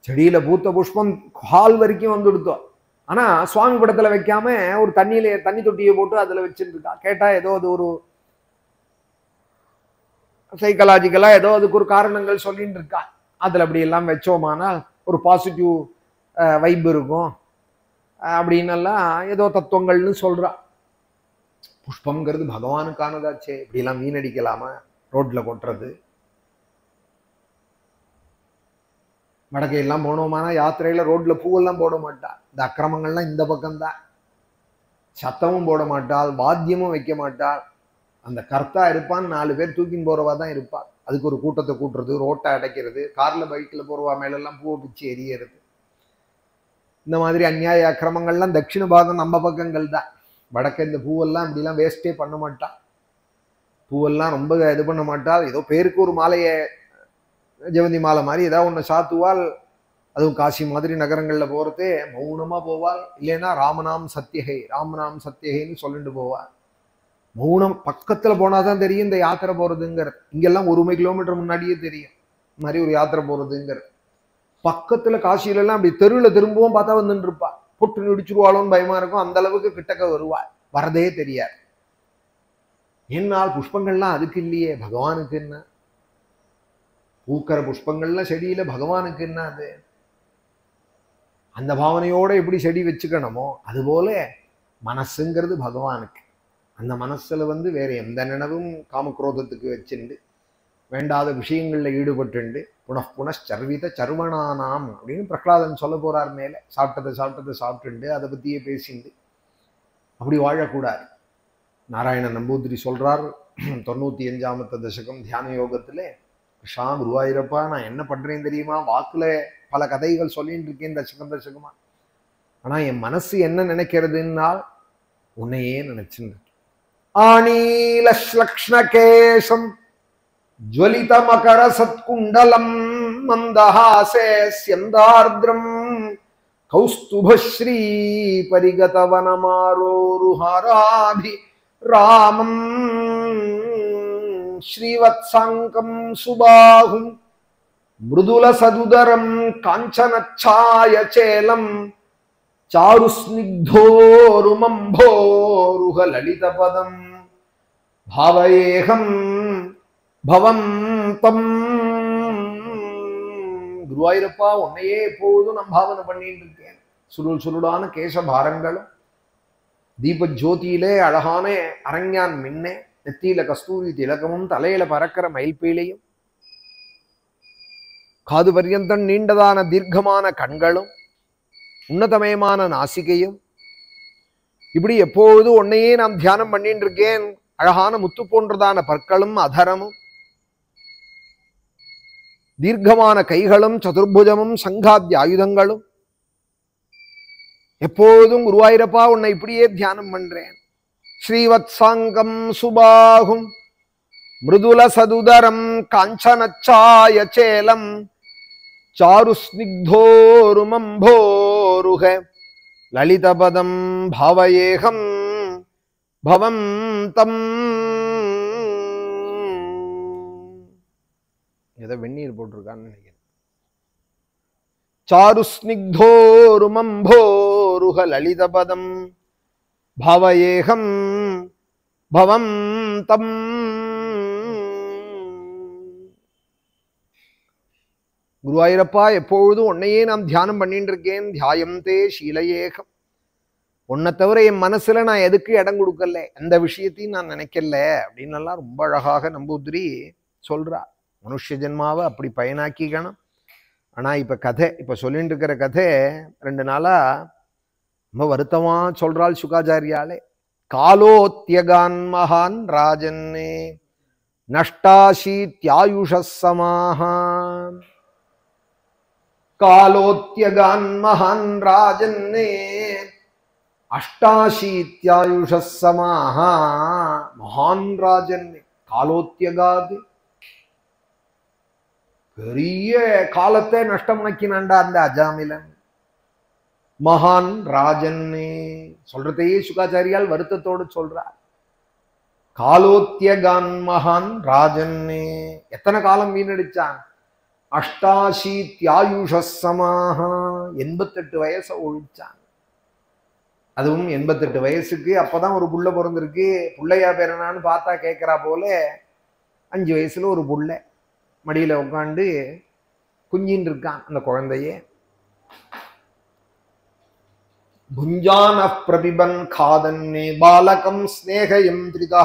செடியில பூத்த புஷ்பம் ஹால் வரைக்கும் வந்துடுத்தோம், ஆனா சுவாமி படத்துல வைக்காம ஒரு தண்ணி தொட்டியை போட்டு அதுல வச்சுட்டு இருக்கா. கேட்டா ஏதோ அது ஒரு சைக்கலாஜிக்கலா ஏதோ அதுக்கு ஒரு காரணங்கள் சொல்லிட்டு இருக்கா. அதுல அப்படி எல்லாம் வச்சோமானா ஒரு பாசிட்டிவ் வைப் இருக்கும் அப்படின்னு எல்லாம் ஏதோ தத்துவங்கள்னு சொல்றா. புஷ்பம்ங்கிறது பகவானுக்கானதாச்சே, இப்படி எல்லாம் வீணடிக்கலாமா ரோட்ல கொட்டுறது? வடக்கையெல்லாம் போனோமானா யாத்திரையில ரோட்ல பூவெல்லாம் போட மாட்டா. இந்த அக்கிரமங்கள்லாம் இந்த பக்கம்தான். சத்தமும் போட மாட்டாள், வாத்தியமும் வைக்க மாட்டாள். அந்த கர்த்தா இருப்பான், 4 பேர் தூக்கின்னு போறவா தான் இருப்பா. அதுக்கு ஒரு கூட்டத்தை கூட்டுறது, ரோட்டை அடைக்கிறது, கார்ல பைக்ல போறவா மேலெல்லாம் பூவை பிச்சு எரியறது, இந்த மாதிரி அநியாய அக்கிரமங்கள்லாம் தட்சிண பாகம் நம்ம பக்கங்கள் தான். வடக்க இந்த பூவெல்லாம் இப்படிலாம் வேஸ்டே பண்ண மாட்டாள். பூவெல்லாம் ரொம்ப இது பண்ண மாட்டாள். ஏதோ பேருக்கு ஒரு மாலையை, ஜெவந்தி மாலை மாதிரி ஏதாவது ஒன்று சாத்துவாள். அதுவும் காசி மாதிரி நகரங்கள்ல போறது மௌனமா போவாள். இல்லைன்னா ராமநாம் சத்தியகை, ராமநாம் சத்தியகைன்னு சொல்லிட்டு போவாள். மௌனம் பக்கத்துல போனாதான் தெரியும் இந்த யாத்திரை போறதுங்கிறது. இங்கெல்லாம் 1 கிலோமீட்டர் முன்னாடியே தெரியும் இந்த மாதிரி ஒரு யாத்திரை போறதுங்கிறது. பக்கத்துல காசியில எல்லாம் அப்படி தெருவில் திரும்பவும் பார்த்தா வந்துட்டு இருப்பா. புட்டு நடிச்சிருவாளோன்னு பயமா இருக்கும், அந்த அளவுக்கு கிட்டக்க வருவாள், வரதே தெரியாது. என்னால் புஷ்பங்கள்லாம் அதுக்கு இல்லையே, பகவானுக்கு என்ன? பூக்கிற புஷ்பங்கள்லாம் செடியில பகவானுக்கு என்ன? அது அந்த பாவனையோட எப்படி செடி வச்சுக்கணுமோ அதுபோல மனசுங்கிறது பகவானுக்கு. அந்த மனசுல வேற எந்த நினைவும் காமக்ரோதத்துக்கு வச்சுண்டு வேண்டாத விஷயங்கள்ல ஈடுபட்டு புனச்சர்வித சர்வணானாம் அப்படின்னு பிரகலாதன் சொல்ல போறார். மேல சாப்பிட்டதை சாப்பிட்டுண்டு அதை பத்தியே பேசிண்டு அப்படி வாழக்கூடாது. நாராயண நம்பூதிரி சொல்றார் 95ஆம் தசகம் தியான யோகத்துல, கிருஷ்ணா குருவாயூரப்பா நான் என்ன பண்றேன் தெரியுமா, வாக்குல பல கதைகள் சொல்லிட்டு இருக்கேன் தசகமா, ஆனா என் மனசு என்ன நினைக்கிறதுனால் உன்னையே நினைச்சுட்டு. ஆனீலக்ஷ்ணகேசம் ஜ்வலித மகர சத்குண்டலம் மந்தஹாசே ஸ்யந்தார்த்ரம் கௌஸ்துபஸ்ரீ பரிகதவனமாரோருஹராபி ராமம் ஸ்ரீவத்சாங்கம் சுபாஹும் மிருதுல சதுதரம் காஞ்சனச்சாய சேலம் சாருஸ்னிக்தோருமம்போருஹ லலிதபதம் பாவயேகம் பவம் தம். குருவாயூரப்பா உன்னையே எப்போதும் நான் பாவனை பண்ணிட்டு இருக்கேன். சுருளான கேசபாரங்களும் தீப ஜோதியிலே அழகான அரஞ்ஞான் மின்னே, நெத்தியில கஸ்தூரி திலகமும், தலையில பறக்கிற மயில்பீலையும், காது பர்யந்தம் நீண்டதான தீர்க்கமான கண்களும், உன்னதமயமான நாசிகையும், இப்படி எப்போது உன்னையே நான் தியானம் பண்ணிட்டு இருக்கேன். அழகான முத்து போன்றதான பற்களும் அதரமும், தீர்க்கமான கைகளும், சதுர்புஜமும், சங்காத்திய ஆயுதங்களும், எப்போதும் குருவாயூரப்பா உன்னை இப்படியே தியானம் பண்றேன். ஸ்ரீவத்சாங்கம் சுபாகும் மிருதுல சதுதரம் காஞ்சனச்சாய சேலம் சாருஸ்னிக்தோருமம்போருஹ லலிதபதம் பாவயேகம் பவம் தம். ஏதோ வெந்நீர் போட்டிருக்கான்னு நினைக்கிறேன். சாருஸ்னிக்தோருமம்போருஹ லலிதபதம் பாவயேகம் பவம் தம். குருவாயூரப்பா எப்பொழுதும் உன்னையே நான் தியானம் பண்ணிட்டு இருக்கேன். தியாயம் தே சீலையேகம், உன்னை தவிர என் மனசுல நான் எதுக்கு இடம் கொடுக்கல, எந்த விஷயத்தையும் நான் நினைக்கல அப்படின்னு எல்லாம் ரொம்ப அழகாக நம்பூதிரி சொல்றா. மனுஷ ஜென்மாவை அப்படி பயனாக்கிக்கணும். ஆனா இப்ப சொல்லிட்டு இருக்கிற கதை 2 நாளா ரொம்ப வருத்தமா சொல்றாள் சுகாச்சாரியாலே. காலோத்யகான் மகான் ராஜன்னே நஷ்டாசீத்யாயுஷ சமாஹ காலோத்யகான் மகான் ராஜன்னே அஷ்டாசீத்யாயுஷ சமாஹா. மகான் ராஜன்னே காலோத்யகாது, பெரிய காலத்தை நஷ்டமாக்கினான்டா அந்த அஜாமிலன். மகான் ராஜன்னே சொல்றதையே சுகாச்சாரியால் வருத்தத்தோடு சொல்றார். காலோத்யகான் மகான் ராஜன்னே, எத்தனை காலம் வீணடிச்சான்? அஷ்டாசீத்யாயுஷ சமாஹா, 88 வயசை ஒழிச்சான். அதுவும் 88 வயசுக்கு அப்பதான் ஒரு புள்ள பிறந்திருக்கு. புள்ளையா பேரனான்னு பார்த்தா கேட்கிறா போல 5 வயசுல ஒரு புள்ள மடியில உட்காந்து குஞ்சின்னு இருக்கான் அந்த குழந்தையே. புஞ்சான பிரபிபன் காதன்னே பாலகம் ஸ்நேகயம் திரிதா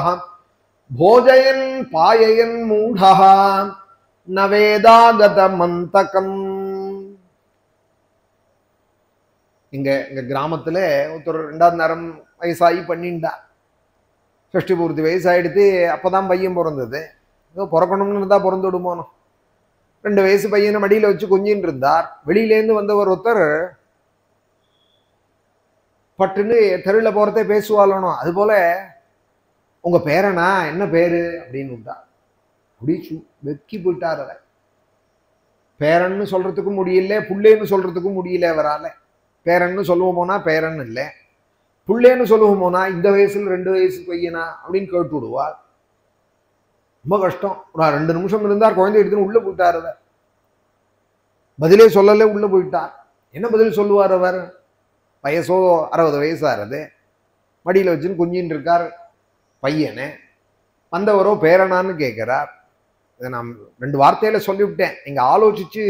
போஜயன் பாயயன் மூடா நவேதாகத மந்தகம். எங்க கிராமத்துல ஒருத்தர் 2வது நேரம் வயசாகி பண்ணிண்டா. ஷஷ்டி பூர்த்தி வயசாயிடுத்து. அப்பதான் பையன் பிறந்தது. ஏதோ பிறக்கணும்னு இருந்தா பிறந்து விடுமோனோ. 2 வயசு பையனை மடியில வச்சு கொஞ்சின்னு இருந்தார். வெளியிலேருந்து வந்தவர் ஒருத்தர் பட்டுன்னு தெருவில் போறதே பேசுவாளோ. அது போல உங்க பேரனா என்ன பேரு அப்படின்னு விட்டா. அப்படி வெக்கி போயிட்டார். அவ பேரன்னு சொல்றதுக்கும் முடியல, புள்ளேன்னு சொல்றதுக்கும் முடியல அவரால. பேரன்னு சொல்லுவோம் போனா பேரன் இல்லை, புள்ளேன்னு சொல்லுவோம் போனா இந்த வயசுல 2 வயசு பையனா அப்படின்னு கேட்டு விடுவார். ரொம்ப கஷ்டம். ஒரு 2 நிமிஷம் இருந்தார், குழந்தை எடுத்துன்னு உள்ள போயிட்டார். அவர் பதிலே சொல்லல, உள்ள போயிட்டார். என்ன பதில் சொல்லுவார் அவர்? வயசோ 60 வயசாகிறது. மடியில வச்சுன்னு குஞ்சின்னு இருக்கார் பையனை. வந்தவரோ பேரனான்னு கேட்கிறார். இதை நான் 2 வார்த்தையில சொல்லிவிட்டேன். நீங்க ஆலோசிச்சு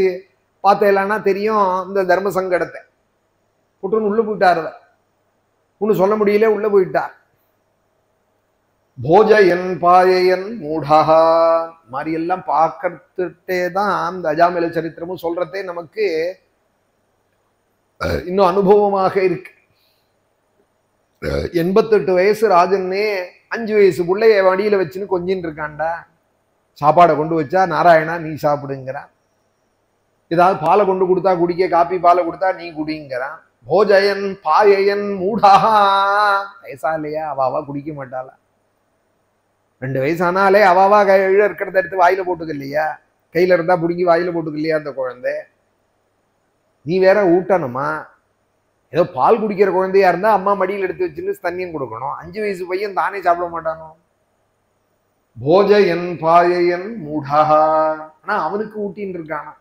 பார்த்தேலான்னா தெரியும் இந்த தர்ம சங்கடத்தை. புட்டுன்னு உள்ள போயிட்டார். ஒன்னும் சொல்ல முடியல, உள்ள போயிட்டார். போஜயன் பாயயன் மூடா மாதிரி எல்லாம் பார்க்கறதுட்டே தான் அந்த அஜாமில சரித்திரமும் சொல்றதே நமக்கு இன்னும் அனுபவமாக இருக்கு. 88 வயசு ராஜன்னே 5 வயசு பிள்ளைய வடியில வச்சுன்னு கொஞ்சின்னு இருக்காண்டா. சாப்பாடை கொண்டு வச்சா நாராயணா நீ சாப்பிடுங்கிறான். ஏதாவது பாலை கொண்டு கொடுத்தா குடிக்க, காப்பி பாலை கொடுத்தா நீ குடிங்கிறான். போஜயன் பாயயன் மூடா. வயசா இல்லையா? அவாவா குடிக்க மாட்டாளா? 2 வயசானாலே அவாவா கையில இருக்கிறத எடுத்து வாயில போட்டுக்க இல்லையா? கையில இருந்தா பிடிங்கி வாயில போட்டுக்க இல்லையா அந்த குழந்தை? நீ வேற ஊட்டணுமா? ஏதோ பால் குடிக்கிற குழந்தையா இருந்தா அம்மா மடியில் எடுத்து வச்சுன்னு தண்ணியும் கொடுக்கணும். 5 வயசு பையன் தானே சாப்பிட மாட்டானோ? போஜயன் பாயயன் மூடா. ஆனா அவனுக்கு ஊட்டின்னு இருக்கானா.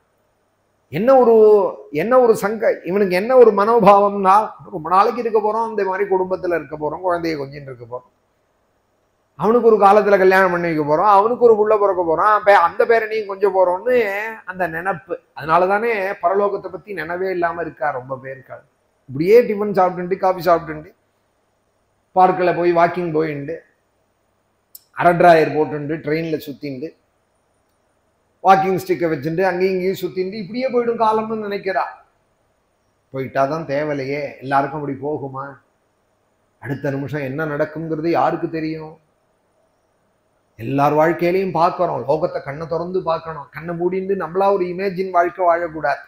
என்ன ஒரு இவனுக்கு என்ன ஒரு மனோபாவம்னா, ரொம்ப நாளைக்கு இருக்க போறோம், இந்த மாதிரி குடும்பத்துல இருக்க போறோம், குழந்தைய கொஞ்சம் இருக்க போறோம், அவனுக்கு ஒரு காலத்துல கல்யாணம் பண்ணி வைக்க போறோம், அவனுக்கு ஒரு புள்ள பிறக்க போறான், அந்த பேரனையும் கொஞ்சம் போறோம்னு அந்த நினைப்பு. அதனாலதானே பரலோகத்தை பத்தி நினைவே இல்லாம இருக்கா ரொம்ப பேருக்காது. இப்படியே டிஃபன் சாப்பிட்டு காஃபி சாப்பிட்டு பார்க்கில் போய் வாக்கிங் போயிண்டு அரட்ராயர் போட்டு ட்ரெயின்ல சுத்திண்டு வாக்கிங் ஸ்டிக்கை வச்சுட்டு அங்கேயும் இங்கேயும் சுத்திண்டு இப்படியே போயிடும் காலம்னு நினைக்கிறா. போயிட்டாதான் தேவையில்லையே. எல்லாருக்கும் அப்படி போகுமா? அடுத்த நிமிஷம் என்ன நடக்குங்கிறது யாருக்கு தெரியும்? எல்லார் வாழ்க்கையிலையும் பார்க்கிறோம். லோகத்தை கண்ணை திறந்து பார்க்கணும். கண்ணை மூடிண்டு நம்மளா ஒரு இமேஜின் வாழ்க்கை வாழக்கூடாது.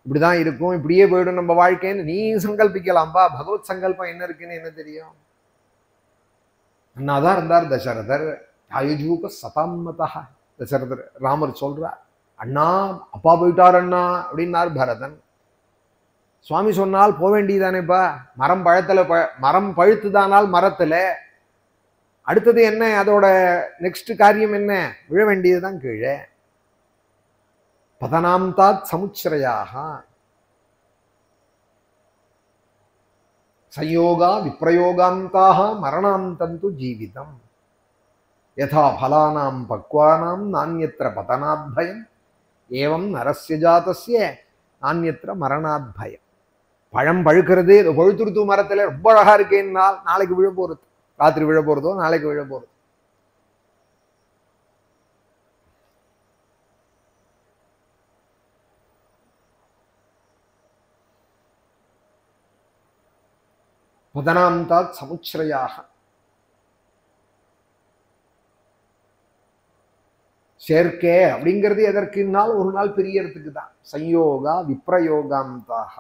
இப்படிதான் இருக்கும், இப்படியே போயிடும் நம்ம வாழ்க்கைன்னு நீ சங்கல்பிக்கலாம்பா. பகவத் சங்கல்பம் என்ன இருக்குன்னு என்ன தெரியும்? அண்ணாதான் இருந்தார் தசரதர். ஆயுஜூக சதாமதா. தசரதர் ராமர் சொல்றார், அண்ணா அப்பா போயிட்டார் அண்ணா அப்படின்னார் பரதன். சுவாமி சொன்னால் போக வேண்டியதானேப்பா. மரம் பழுத்துதானால் மரத்துல அடுத்தது என்ன? அதோட நெக்ஸ்ட் காரியம் என்ன? விழ வேண்டியதுதான் கீழே. பதனாம் தாத் சமுச்சரையாக சயோகா விப்ரயோகாந்தாக மரணாம் தந்து ஜீவிதம் யதா பலானாம் பக்வானாம் நான்யத்ர பதனாத்பயம் ஏவம் நரஸ்ய ஜாதஸ்ய நான்யத்ர மரணாத்பயம். பழம் பழுக்கிறது, பழுத்துருத்து மரத்துல ரொம்ப அழகா இருக்கேன்னா நாளைக்கு விழ போறது, ராத்திரி விழ போறதோ நாளைக்கு விழ போறது. பதனாம் தாத் சமுச்சரையாக சேர்க்கை அப்படிங்கிறது எதற்குனால் ஒரு நாள் பிரியறதுக்கு தான். சம்யோகா விப்ரயோகாந்தாக.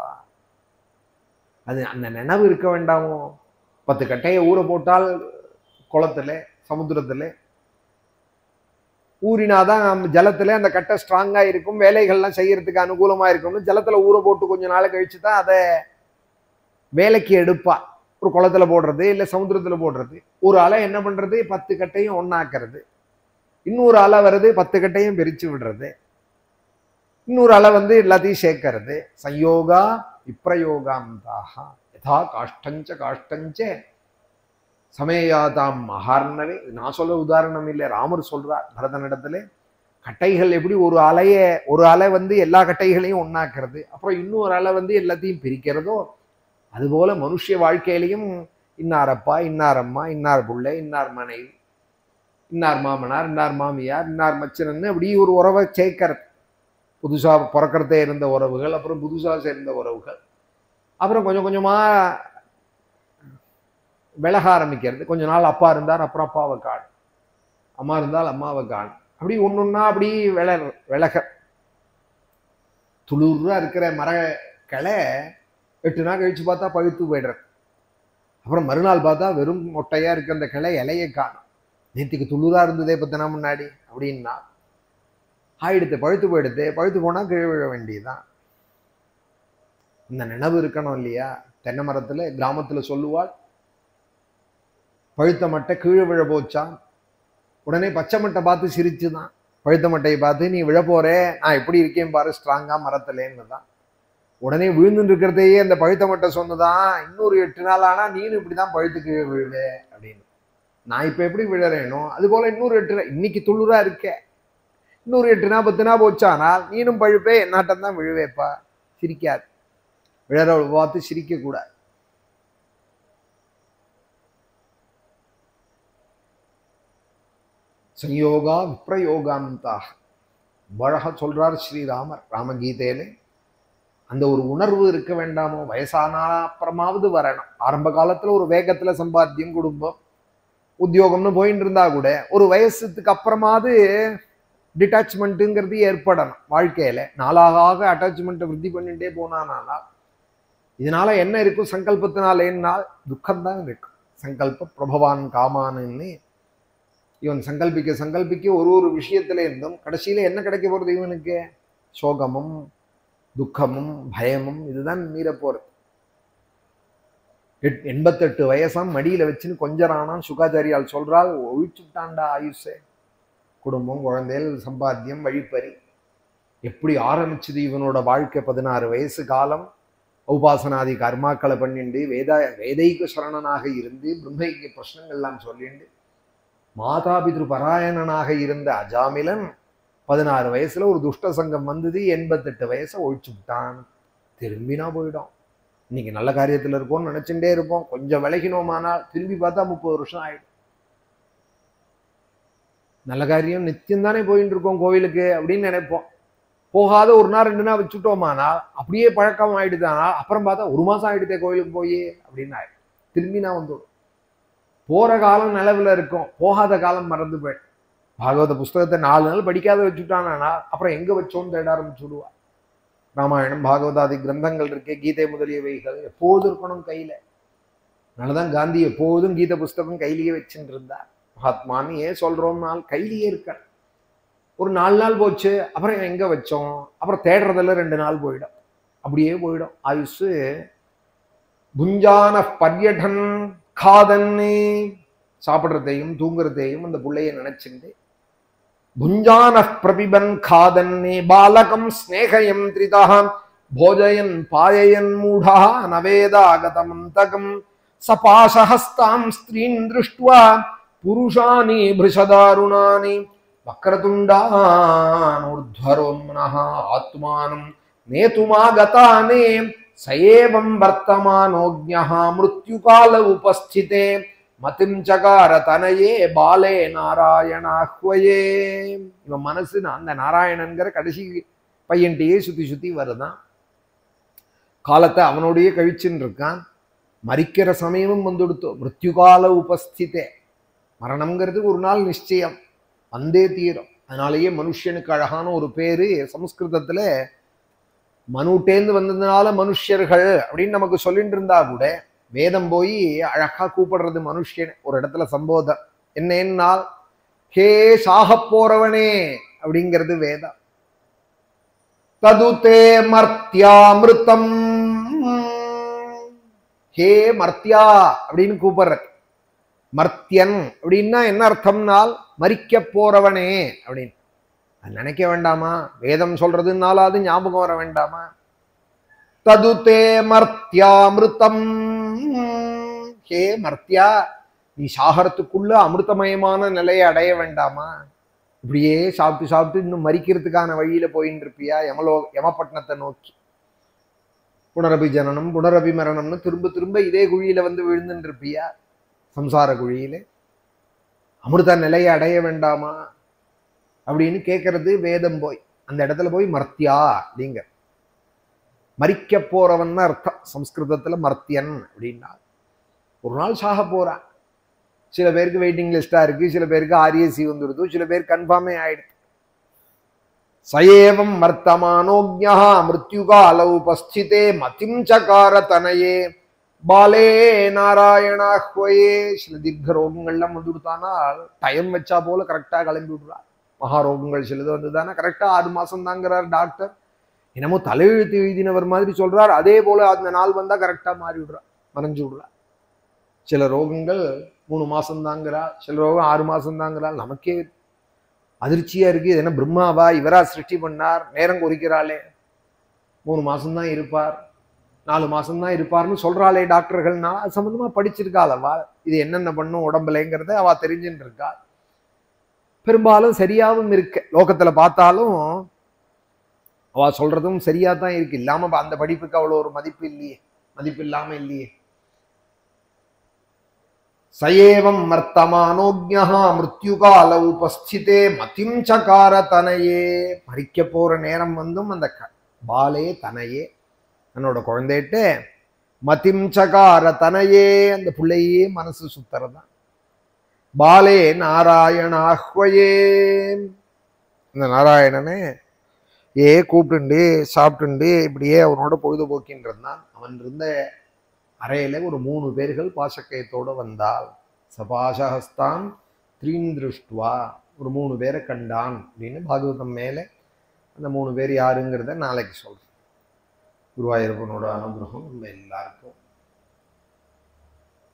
அது அந்த நினைவு இருக்க வேண்டாமோ? 10 கட்டையை ஊற போட்டால் குளத்துல சமுத்திரத்துல ஊறினாதான் ஜலத்துல அந்த கட்டை ஸ்ட்ராங்கா இருக்கும், வேலைகள்லாம் செய்யறதுக்கு அனுகூலமா இருக்கும்னு ஜலத்துல ஊற போட்டு கொஞ்ச நாள் கழிச்சு தான் அதை வேலைக்கு எடுப்பா. ஒரு குளத்துல போடுறது இல்ல சமுத்திரத்துல போடுறது. ஒரு அலை என்ன பண்றது, 10 கட்டையும் ஒன்னாக்குறது. இன்னொரு அலை வருது, 10 கட்டையும் பிரிச்சு விடுறது. இன்னொரு அலை வந்து எல்லாத்தையும் சேர்க்கறது. சம்யோகா விப்ரயோகாந்தாக யதா காஷ்டஞ்ச காஷ்டஞ்ச சமயாதாம் மகார்ணவே. நான் சொல்ல உதாரணம் இல்லை, ராமர் சொல்றார் பரதனிடத்துல. கட்டைகள் எப்படி ஒரு அலை வந்து எல்லா கட்டைகளையும் ஒன்னாக்குறது, அப்புறம் இன்னொரு அலை வந்து எல்லாத்தையும் பிரிக்கிறதோ, அதுபோல மனுஷ வாழ்க்கையிலையும் இன்னார் அப்பா, இன்னார் அம்மா, இன்னார் பிள்ளை, இன்னார் மனைவி, இன்னார் மாமனார், இன்னார் மாமியார், இன்னார் மச்சனன்னு அப்படி ஒரு உறவை சேர்க்கறது. புதுசா பிறக்கிறதே இருந்த உறவுகள், அப்புறம் புதுசா சேர்ந்த உறவுகள், அப்புறம் கொஞ்சம் கொஞ்சமா விலக ஆரம்பிக்கிறது. கொஞ்ச நாள் அப்பா இருந்தார், அப்புறம் அப்பாவை காண், அம்மா இருந்தால் அம்மாவை காண், அப்படி ஒன்னொன்னா அப்படி விலக. துளிர்றா இருக்கிற மர கிளை 8 நாள் கழிச்சு பார்த்தா பழுத்து போயிடுறது. அப்புறம் மறுநாள் பார்த்தா வெறும் மொட்டையா இருக்க அந்த கிளை இலையை காணும். நேற்றுக்கு துளிரா இருந்ததே 10 நாள் முன்னாடி அப்படின்னா ஆயிடுத்து, பழுத்து போயிடுது. பழுத்து போனா கீழே விழ வேண்டியதுதான். இந்த நினைவு இருக்கணும் இல்லையா? தென்னை மரத்துல கிராமத்துல சொல்லுவாள், பழுத்த மட்டை கீழே விழ போச்சான். உடனே பச்சை மட்டை பார்த்து சிரிச்சுதான். பழுத்த மட்டையை பார்த்து நீ விழ போறே, நான் எப்படி இருக்கேன் பாரு ஸ்ட்ராங்கா மரத்துலேன்னு தான். உடனே விழுந்துட்டு இருக்கிறதையே அந்த பழுத்த மட்டை சொன்னதான், இன்னொரு 8 நாள் ஆனா நீனும் இப்படிதான் பழுத்து கீழே விழுவே அப்படின்னு. நான் இப்ப எப்படி விழறேனோ அது போல இன்னொரு 8 நாள், இன்னைக்கு துளுரா இருக்க, இன்னொரு 8 நாள் 10 நாள் போச்சானால் நீனும் பழுப்பே, என்னாட்டம் தான் விழுவேப்பா. சிரிக்காது. விழறவளை பார்த்து சிரிக்க கூடாது. சம்யோகா விப்ரயோகாந்தாக அழகா சொல்றார் ஸ்ரீராமர் ராமகீதையிலே. அந்த ஒரு உணர்வு இருக்க வேண்டாமோ? வயசானா அப்புறமாவது வரணும். ஆரம்ப காலத்துல ஒரு வேகத்துல சம்பாத்தியம், குடும்பம், உத்தியோகம்னு போயிட்டு இருந்தா கூட ஒரு வயசுக்கு அப்புறமாவது டிட்டாச்மெண்ட்டுங்கிறது ஏற்படணும் வாழ்க்கையில. நாளாக அட்டாச்மெண்ட்டை விருத்தி பண்ணிட்டே போனானா இதனால என்ன இருக்கும்? சங்கல்பத்தினால என்னால் துக்கம்தான் இருக்கும். சங்கல்ப பிரபவான் காமான்னு இவன் சங்கல்பிக்க சங்கல்பிக்க ஒரு விஷயத்துல இருந்தும் கடைசியில என்ன கிடைக்க போறது இவனுக்கு? சோகமும் துக்கமும் பயமும் இதுதான் மீற போறது. 88 வயசாம் மடியில வச்சுன்னு கொஞ்சரானான். சுகாச்சாரியால் சொல்றால், ஒழிச்சுட்டான்டா ஆயுஷே. குடும்பம், குழந்தைகள், சம்பாத்தியம், வழிப்பறி. எப்படி ஆரம்பிச்சது இவனோட வாழ்க்கை? 16 வயசு காலம் உபாசனாதி கர்மாக்களை பண்ணிண்டு வேதைக்கு சரணனாக இருந்து பிரம்மைக்கு பிரச்சனைகள்லாம் சொல்லிண்டு மாதாபித்ரு பராயணனாக இருந்த அஜாமிலன் 16 வயசுல ஒரு துஷ்ட சங்கம் வந்தது, 88 வயசை ஒழிச்சு விட்டான். திரும்பினா போயிடும். இன்னைக்கு நல்ல காரியத்துல இருக்கோம்னு நினைச்சுட்டே இருப்போம். கொஞ்சம் விலகினோமானால் திரும்பி பார்த்தா 30 வருஷம் ஆயிடும். நல்ல காரியம் நித்தியம் தானே போயிட்டு இருக்கோம் கோவிலுக்கு அப்படின்னு நினைப்போம். போகாத ஒரு நாள் 2 நாள் வச்சுட்டோமானால் அப்படியே பழக்கம் ஆயிடுதானா, அப்புறம் பார்த்தா 1 மாசம் ஆயிடுதே கோவிலுக்கு போய் அப்படின்னு ஆயிடும். திரும்பி நான் வந்துடும். போற காலம் நிலவுல இருக்கும், போகாத காலம் மறந்து போயிடும். பாகவத புஸ்தகத்தை 4 நாள் படிக்காத வச்சுட்டானா அப்புறம் எங்க வச்சோன்னு தேட ஆரம்பிச்சுடுவா. ராமாயணம், பாகவதாதி கிரந்தங்கள் இருக்கே, கீதை முதலியவைகள் எப்போதும் இருக்கணும் கையில. அதனாலதான் காந்தி எப்போதும் கீதை புஸ்தகம் கையிலேயே வச்சுட்டு இருந்தார். மகாத்மான்னு ஏன் சொல்றோம்னால் கையிலேயே இருக்க. ஒரு 4 நாள் போச்சு, அப்புறம் எங்க வச்சோம், அப்புறம் தேடுறதுல 2 நாள் போயிடும். அப்படியே போயிடும் ஆயுசு. புஞ்சான பர்யடன் காதன்னே, சாப்பிட்றதையும் தூங்குறதையும் அந்த பிள்ளைய நினைச்சுட்டு புஞ்சான பிரபிபன் காதன்னே பாலகம் ஸ்நேகயம் திரிதாம் போஜயன் பாயயன் மூடா நவேதாகதமந்தகம் சபாசஹஸ்தாம் ஸ்திரீன் திருஷ்டுவா புருஷானி பிருஷதாருணானி வக்ரதுண்டானூர்த்வரோம்னஹ ஆத்மானம் நேதுமாகதானே சயேவம் வர்த்தமானோஜ்ஞஹ மிருத்யுகால உபஸ்திதே மதிம் சகார தனையே பாலே நாராயணாஹ்வயே. இவன் மனசு அந்த நாராயணன்கிற கடைசி பையன்கிட்டயே சுத்தி சுத்தி வருதான். காலத்தை அவனோடையே கழிச்சுன்னு இருக்கான். மரிக்கிற சமயமும் வந்துடுத்தோ. மிருத்யுகால உபஸ்திதே, மரணம்ங்கிறது ஒரு நாள் நிச்சயம், வந்தே தீரும். அதனாலேயே மனுஷனுக்கு அழகான ஒரு பேரு சமஸ்கிருதத்துல மனுட்டேந்து வந்ததுனால மனுஷர்கள் அப்படின்னு நமக்கு சொல்லிட்டு இருந்தா கூட வேதம் போய் அழகா கூப்பிடுறது மனுஷன் ஒரு இடத்துல சம்போதம் என்னன்னால் ஹே சாக போறவனே அப்படிங்கிறது வேதம். ததுதே மர்த்தியாமிருத்தம், ஹே மர்த்தியா அப்படின்னு கூப்பிடுறது. மர்த்தியன் அப்படின்னா என்ன அர்த்தம்னால் மரிக்க போறவனே அப்படின்னு. அது நினைக்க வேண்டாமா? வேதம் சொல்றதுனால அது ஞாபகம் வர வேண்டாமா? ததுதே மர்த்தியாமிருத்தம், ஹே மர்த்தியா நீ சாகரத்துக்குள்ள அமிர்தமயமான நிலையை அடைய வேண்டாமா? இப்படியே சாப்பிட்டு சாப்பிட்டு இன்னும் மரிக்கிறதுக்கான வழியில போயின்னு இருப்பியா யமபட்டணத்தை நோக்கி? புனரபி ஜனனம் புனரபி மரணம்னு திரும்ப திரும்ப இதே குழியில வந்து விழுந்துட்டு இருப்பியா? சம்சார குழியில அமிர்த நிலையை அடைய வேண்டாமா அப்படின்னு கேட்கறது வேதம். போய் அந்த இடத்துல போய் மர்த்தியா அப்படிங்க மரிக்க போறவன் அர்த்தம். சம்ஸ்கிருதத்துல மர்த்தியன் அப்படின்னா ஒரு நாள் சாக போறான். சில பேருக்கு வெயிட்டிங் லிஸ்டா இருக்கு, சில பேருக்கு ஆர்ஏசி வந்துடுது, சில பேர் கன்ஃபார்மே ஆயிடுது. சயேவம் மர்த்தமானோஜ்ஞா மிருத்யுகால உபஸ்திதே மதிம் சகார தனையே பாலே நாராயணாஹ்வயே. சில தீர்க்க ரோகங்கள்லாம் வந்து கொடுத்தானால் டைம் வச்சா போல கரெக்டா கிளம்பி விடுறார். மகாரோகங்கள் சிலது வந்துதானே கரெக்டா 6 மாசம் தாங்கிறார் டாக்டர். என்னமோ தலையெழுத்து எழுதினவர் மாதிரி சொல்றார். அதே போல அந்த நாள் வந்தா கரெக்டா மாறி விடுறார், மறைஞ்சு விடுறார். சில ரோகங்கள் 3 மாசம் தாங்கிறா, சில ரோகம் 6 மாசம் தாங்கிறா. நமக்கே அதிர்ச்சியா இருக்கு. இது என்ன பிரம்மாவா, இவரா சிருஷ்டி பண்ணார்? நேரம் குறிக்கிறாளே, 3 மாசம்தான் இருப்பார், 4 மாசம்தான் இருப்பார்னு சொல்றாளே டாக்டர்கள்னா அது சம்பந்தமா படிச்சிருக்காளவா? இது என்னென்ன பண்ணும் உடம்புலங்கிறத அவ தெரிஞ்சுட்டு இருக்கா. பெரும்பாலும் சரியாவும் இருக்கு. லோகத்துல பார்த்தாலும் அவ சொல்றதும் சரியா தான் இருக்கு. இல்லாம அந்த படிப்புக்கு அவ்வளோ ஒரு மதிப்பு இல்லையே, மதிப்பு இல்லாம இல்லையே. சயேவம் மர்த்தமானோஜ்ஞா மிருத்யுகால உபஸ்திதே மதிம் சகார தனையே. மரிக்க போற நேரம் வந்தும் அந்த பாலே தனையே என்னோட குழந்தைகிட்ட மதிம் சகார தனையே அந்த பிள்ளையே மனசு சுத்துறதான். பாலே நாராயணாஹ்வயே இந்த நாராயணனே கூப்பிட்டுண்டு சாப்பிட்டுண்டு இப்படியே அவனோட பொழுதுபோக்கின்றதுதான். அவன் இருந்த அறையில ஒரு 3 பேர்கள் பாசக்கயத்தோட வந்தால் சபாசஹஸ்தான் த்ரீந்திருஷ்டுவா ஒரு 3 பேரை கண்டான் அப்படின்னு பாகவதம் மேல. அந்த 3 பேர் யாருங்கிறத நாளைக்கு சொல்றேன். குருவாயூரப்பனோட அனுகிரகம் நம்ம எல்லாருக்கும்.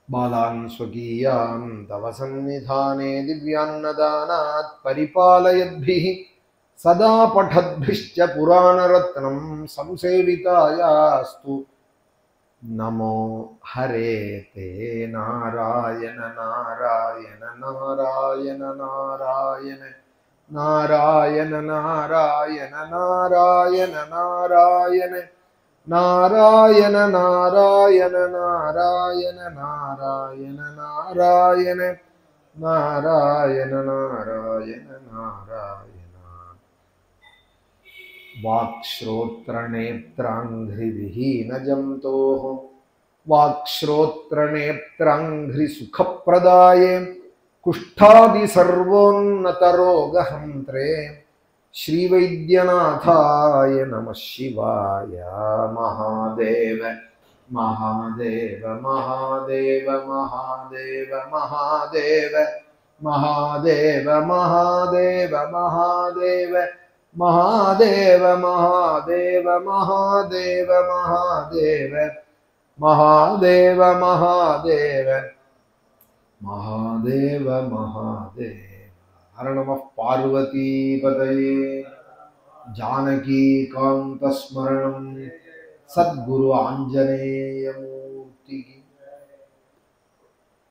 பாலான் ஸ்வகீயான் தவ சந்நிதானே திவ்யான்னதானாத் பரிபாலயத்பிஹி சதா படத்பிஷ்ச புராணரத்னம் சம்சேவிதாயாஸ்து. நமோ ஹரே தே நாராயண நாராயண நாராயண நாராயண நாராயண நாராயண நாராயண நாராயண நாராயண நாராயண நாராயண நாராயண நாராயண நாராயண நாராயண நாராயண. वाक्श्रोत्रनेत्राङ्घ्रिविहीनजन्तोः वाक्श्रोत्रनेत्राङ्घ्रिसुखप्रदाये कुष्ठादिसर्वोन्नतरोगहन्त्रे श्रीवैद्यनाथाय नमः शिवाय. महादेव महादेव महादेव महादेव महादेव महादेव महादेव महादेव महादेव महादेव महादेव महादेव महादेव महादेव महादेव महादेव. हर नमः पार्वतीपतये. जानकी कांत स्मरणं सद्गुरु आंजनेय।